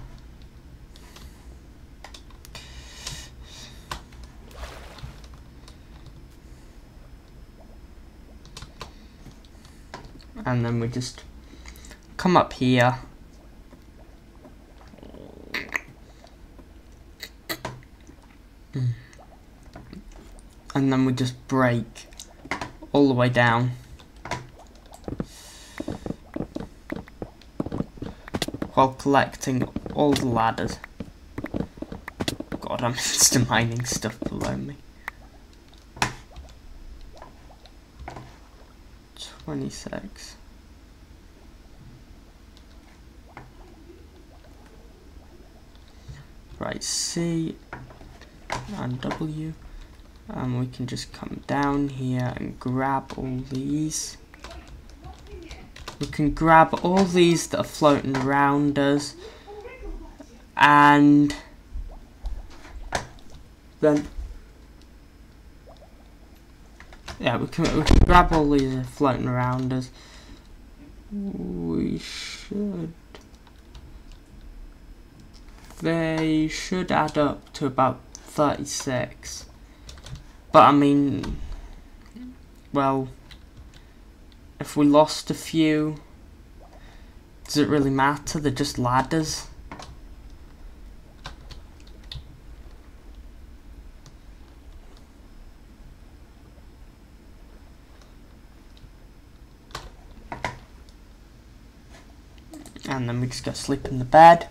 And then we just come up here. And then we just break all the way down. While collecting all the ladders. God, I'm insta mining stuff below me. 26. Right, C and W. And we can just come down here and grab all these. We can grab all these that are floating around us. And then, yeah, we can grab all these that are floating around us. We should. They should add up to about 36. But I mean, well, if we lost a few, does it really matter? They're just ladders. And then we just go sleep in the bed.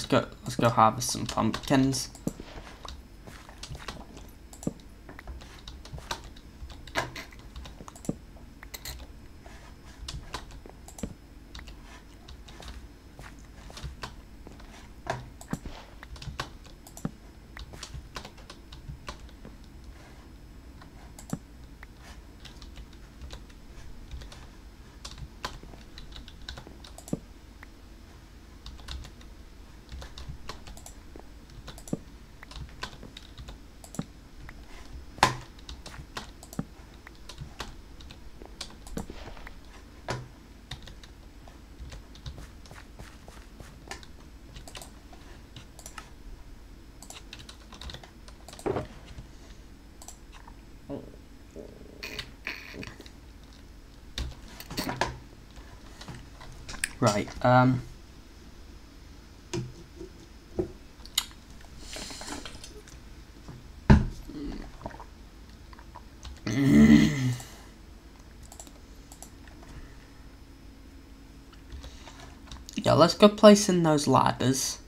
Let's go harvest some pumpkins. Right, yeah, let's go placing those ladders,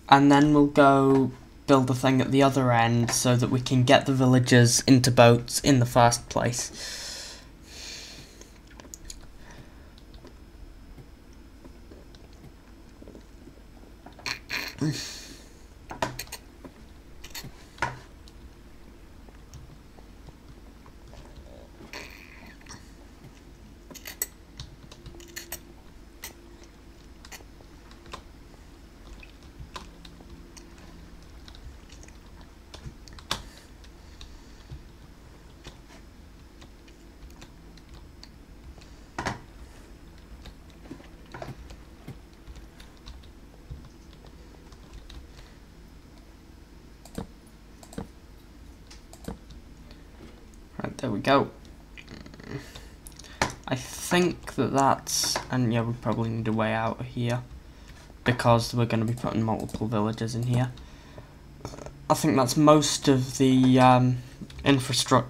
and then we'll go build a thing at the other end so that we can get the villagers into boats in the first place. Right, there we go. I think that's, and yeah, we probably need a way out of here because we're going to be putting multiple villagers in here. I think that's most of the infrastructure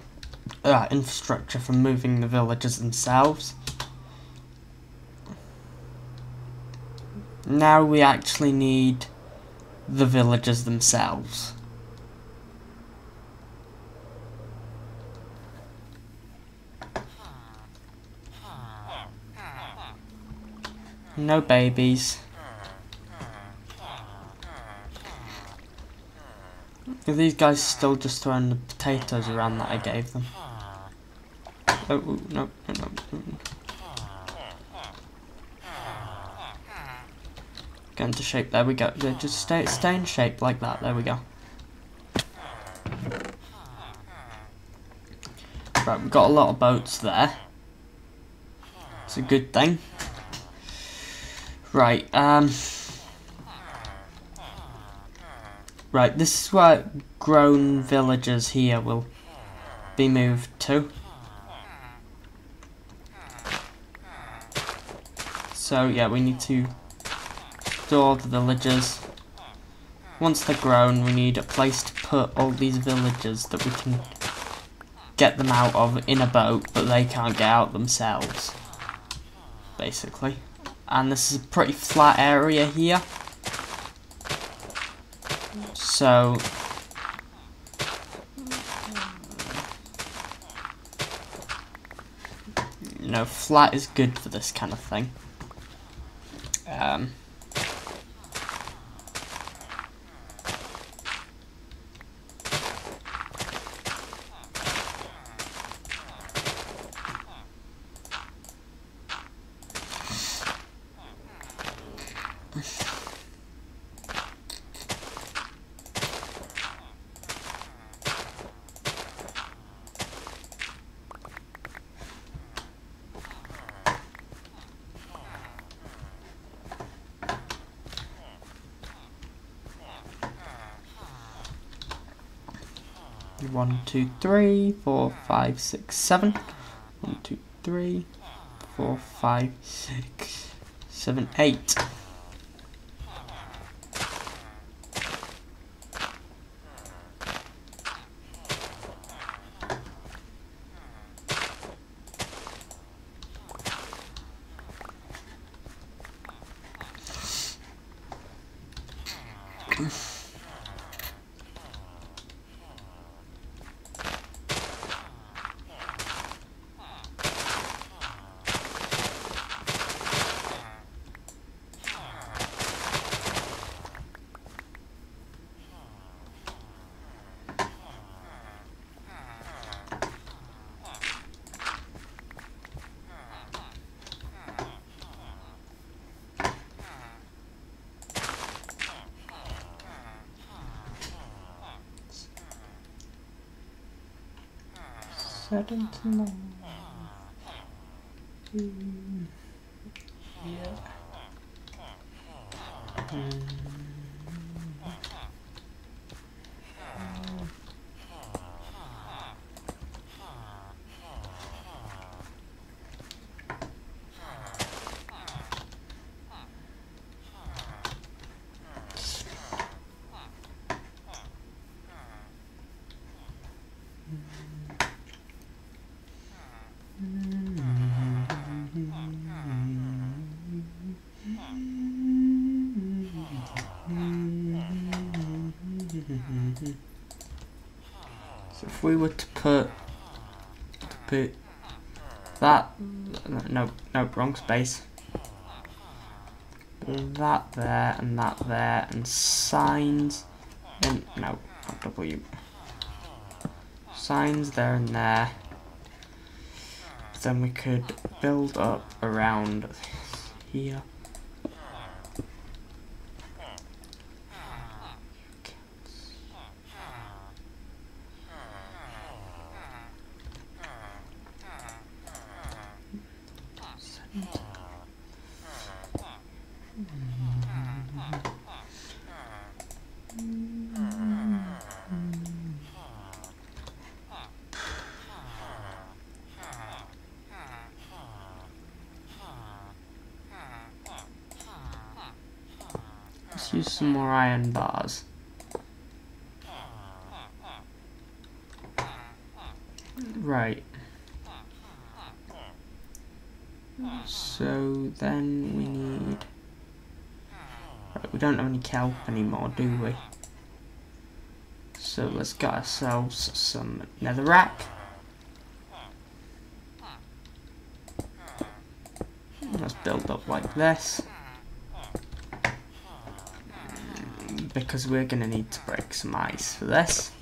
for moving the villagers themselves. Now we actually need the villagers themselves. No babies. Are these guys still just throwing the potatoes around that I gave them? Oh, no. Get into shape, there we go. Just stay in shape like that, there we go. Right, we've got a lot of boats there. It's a good thing. Right, right, this is where grown villagers here will be moved to. So yeah, we need to store the villagers. Once they're grown, we need a place to put all these villagers that we can get them out of in a boat, but they can't get out themselves, basically. And this is a pretty flat area here, so you know, flat is good for this kind of thing. 1, 2, 3, 4, 5, 6, 7. 1, 2, 3, 4, 5, 6, 7, 8. Yeah. So if we were to put that, no, wrong space. That there and that there, and signs, and no, not W. Signs there and there. Then we could build up around here. Let's use some more iron bars. Right. So then we need... Right, we don't have any kelp anymore, do we? So let's get ourselves some netherrack. Let's build up like this. Because we're going to need to break some ice for this.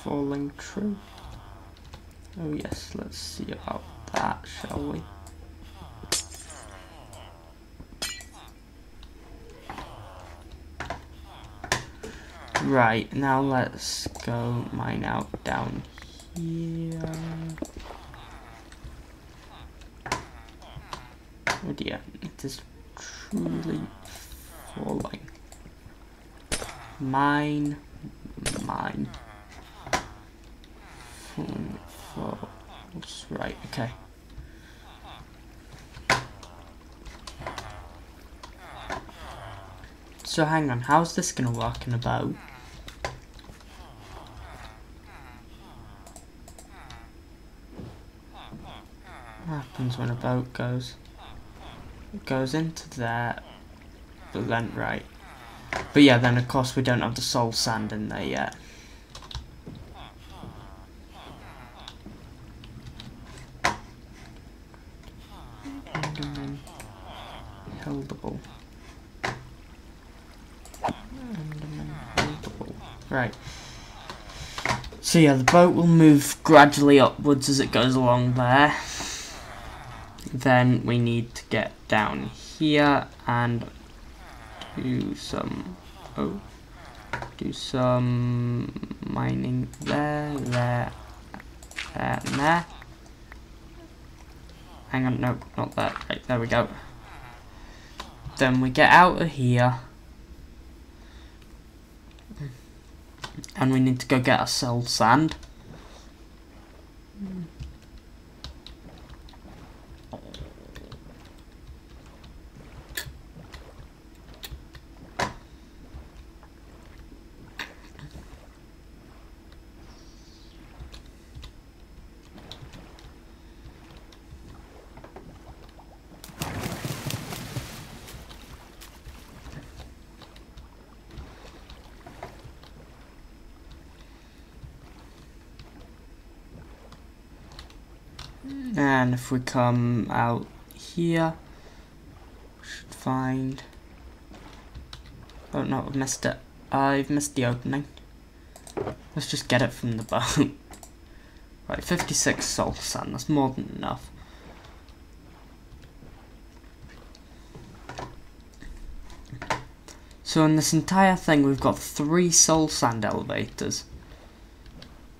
Falling true. Oh yes, let's see about that, shall we? Right, now let's go mine out down here. Oh dear, it is truly falling. Mine. Falls. Right, okay. So hang on, how's this gonna work in a boat? What happens when a boat goes? It goes into there, but then right. But yeah, then of course we don't have the soul sand in there yet. Holdable. Right. So yeah, the boat will move gradually upwards as it goes along there. Then we need to get down here and do some mining there, and there. Hang on, no, not that. Right, there we go. Then we get out of here. And we need to go get ourselves sand. And if we come out here, we should find... Oh no, I've missed it. I've missed the opening. Let's just get it from the boat. Right, 56 soul sand, that's more than enough. So in this entire thing we've got 3 soul sand elevators.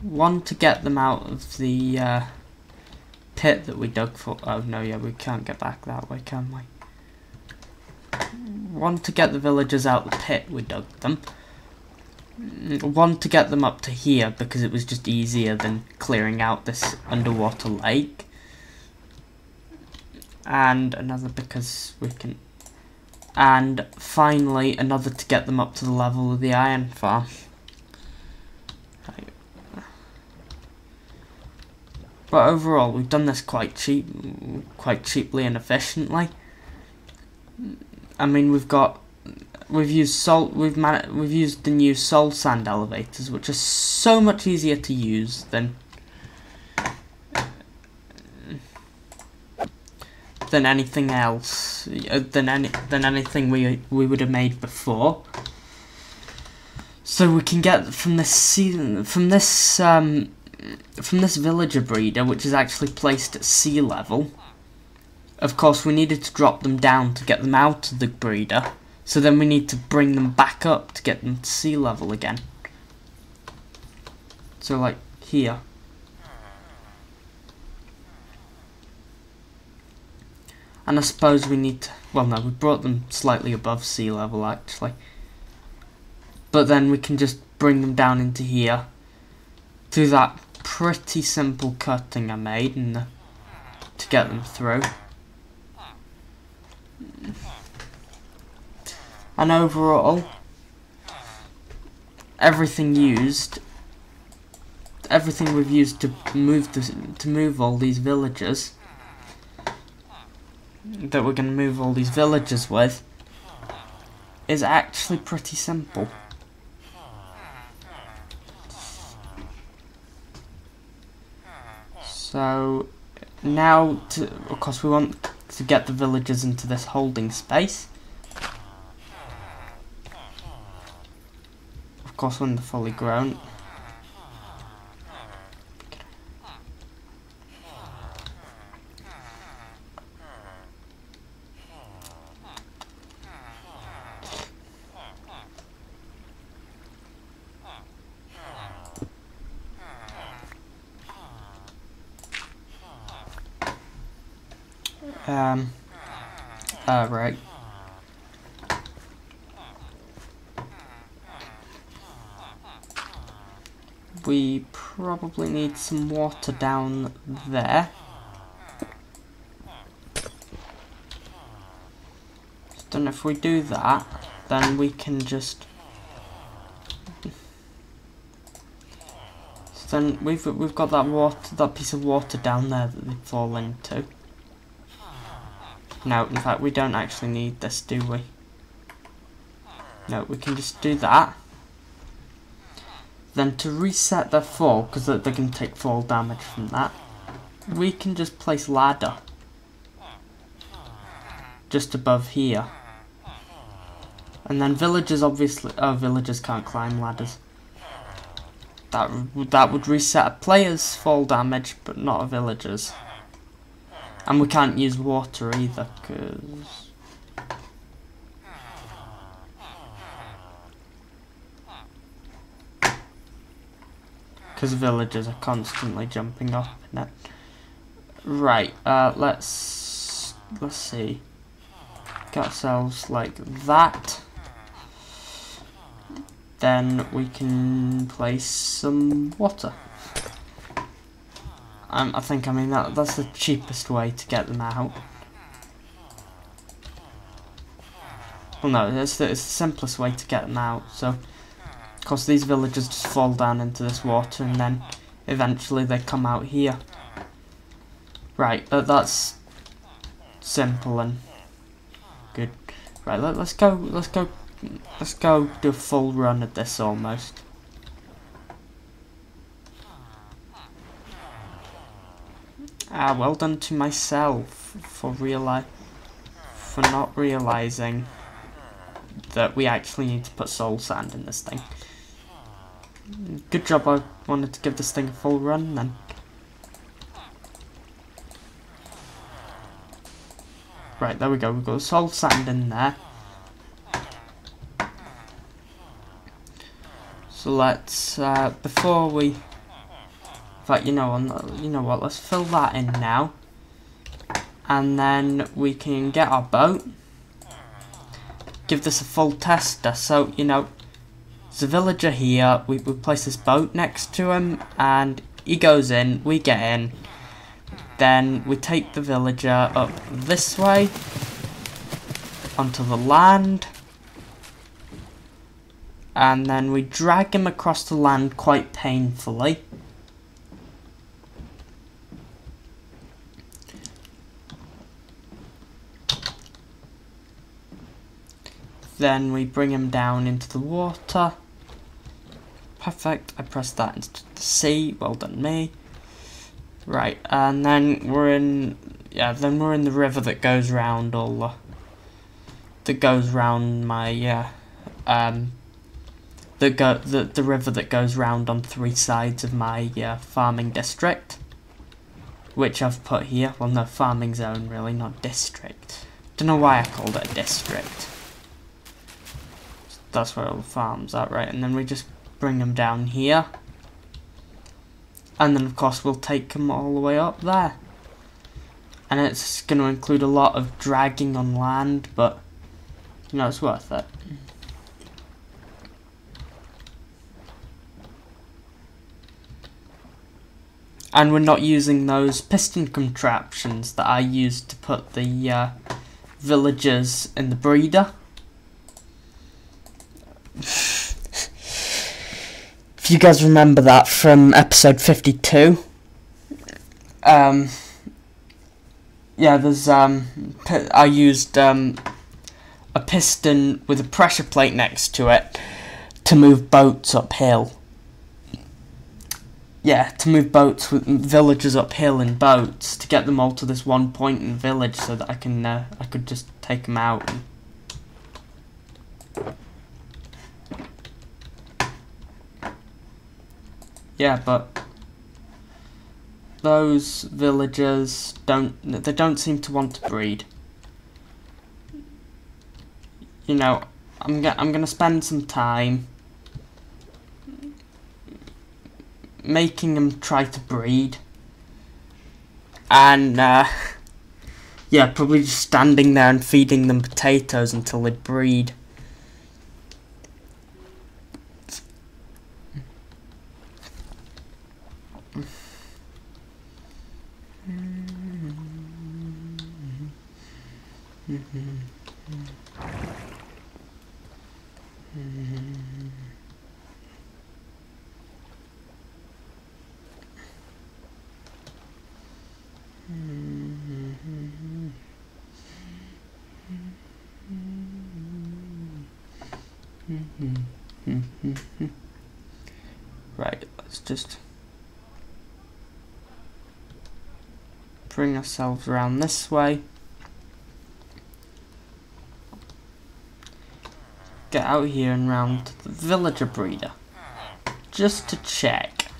One to get them out of the pit that we dug for. Oh no, yeah, we can't get back that way, can we? One to get the villagers out the pit, we dug them. One to get them up to here because it was just easier than clearing out this underwater lake. And another because we can... And finally another to get them up to the level of the iron farm. But overall we've done this quite cheaply and efficiently. I mean, we've used the new soul sand elevators, which are so much easier to use than anything else, than anything we would have made before. So we can get from this villager breeder, which is actually placed at sea level. Of course, we needed to drop them down to get them out of the breeder, so then we need to bring them back up to get them to sea level again. So like here. And I suppose we need to, well no, we brought them slightly above sea level actually. But then we can just bring them down into here through that pretty simple cutting I made to get them through. And overall, everything we've used to move all these villagers, that we're going to move all these villagers with, is actually pretty simple. So now, of course, we want to get the villagers into this holding space. Of course, when they're fully grown. Right. We probably need some water down there. And if we do that, then we can just... So then we've got that piece of water down there that they fall into. No, in fact, we don't actually need this, do we? No, we can just do that. Then to reset their fall, because they're going to take fall damage from that, we can just place ladder just above here. And then villagers obviously... Oh, villagers can't climb ladders. That would reset a player's fall damage, but not a villager's. And we can't use water either, because villagers are constantly jumping up in it. Right, let's see. Get ourselves like that. Then we can place some water. I mean that's the cheapest way to get them out. Well, no, it's the simplest way to get them out. So, of course, these villagers just fall down into this water, and then eventually they come out here. Right, that's simple and good. Right, let's go do a full run of this almost. Well done to myself for not realizing that we actually need to put soul sand in this thing. Good job, I wanted to give this thing a full run then. Right, there we go, we've got soul sand in there. So let's, before we... In fact, you know what, let's fill that in now. And then we can get our boat. give this a full tester. So, you know, there's a villager here, we place this boat next to him, and he goes in, we get in, then we take the villager up this way, onto the land, and then we drag him across the land quite painfully. Then we bring him down into the water. Perfect, I pressed that into the sea, well done me. Right, and then we're in, we're in the river that goes round all the river that goes round on 3 sides of my farming district, which I've put here. Well, no, farming zone really, not district. Don't know why I called it a district. That's where all the farms are, right? And then we just bring them down here, and then of course we'll take them all the way up there. And it's going to include a lot of dragging on land, but you know, it's worth it. And we're not using those piston contraptions that I used to put the villagers in the breeder. If you guys remember that from episode 52, yeah, there's I used a piston with a pressure plate next to it to move boats uphill. Yeah, to move boats with villagers uphill in boats to get them all to this one point in the village, so that I could just take them out. Yeah, but those villagers don't seem to want to breed. You know, I'm gonna spend some time making them try to breed, and yeah, probably just standing there and feeding them potatoes until they breed. Right, let's just bring ourselves around this way. Get out here and round to the villager breeder, just to check.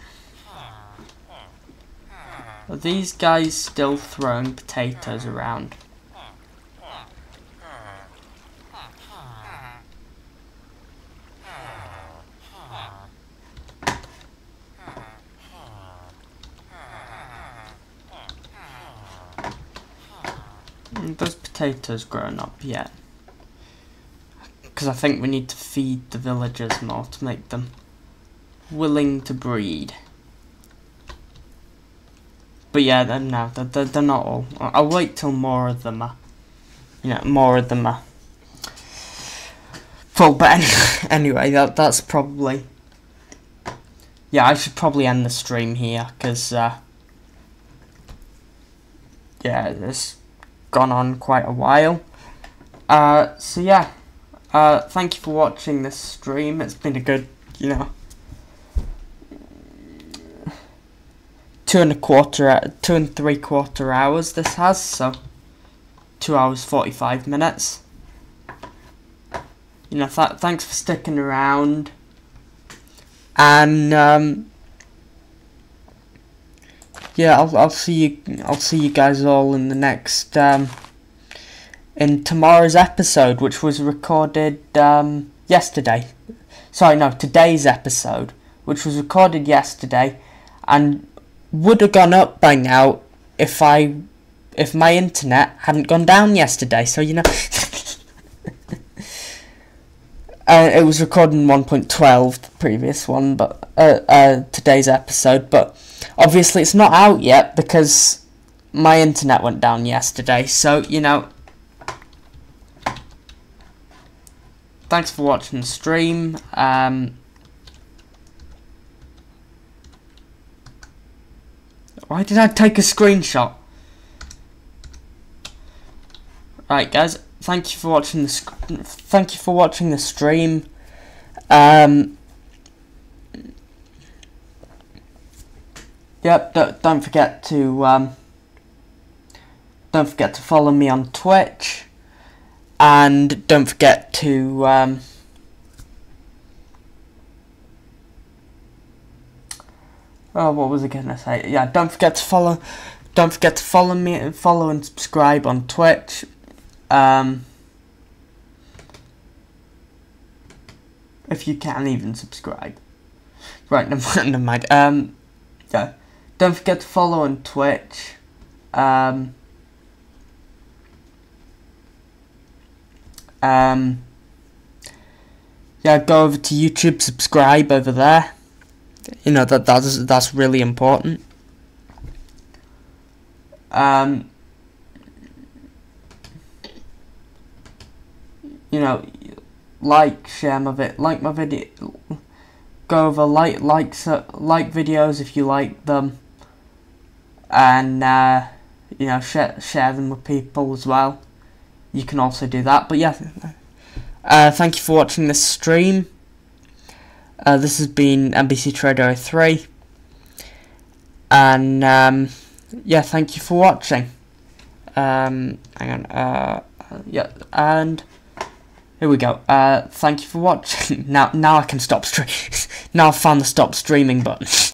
Are these guys still throwing potatoes around? Those potatoes grown up yet? Because I think we need to feed the villagers more to make them willing to breed. But yeah, no, they're not all. I'll wait till more of them are, full. But anyway, that's probably, yeah, I should probably end the stream here, because yeah, it's gone on quite a while. So yeah, thank you for watching this stream. It's been a good, 2 3/4 hours this has, so 2 hours 45 minutes. Thanks for sticking around, and yeah, I'll see you guys all in the next in tomorrow's episode, which was recorded yesterday. Sorry, no, today's episode, which was recorded yesterday, and would have gone up by now if my internet hadn't gone down yesterday. So It was recorded in 1.12, the previous one, but today's episode. But obviously, it's not out yet because my internet went down yesterday. So you know, thanks for watching the stream. Why did I take a screenshot? Right, guys. Thank you for watching the stream. Yep. Don't forget to follow me on Twitch, and don't forget to oh, what was I gonna say? Yeah, don't forget to follow me and follow and subscribe on Twitch. If you can even subscribe. Right, never mind. Yeah. Don't forget to follow on Twitch. Yeah, go over to YouTube, subscribe over there. You know, that's really important. You know, share my video, go over like videos if you like them, and you know, share them with people as well. You can also do that. But yeah, thank you for watching this stream. This has been MBCTrader03, and yeah, thank you for watching. Hang on, yeah, and here we go. Thank you for watching. Now I can stop stream. Now I've found the stop streaming button.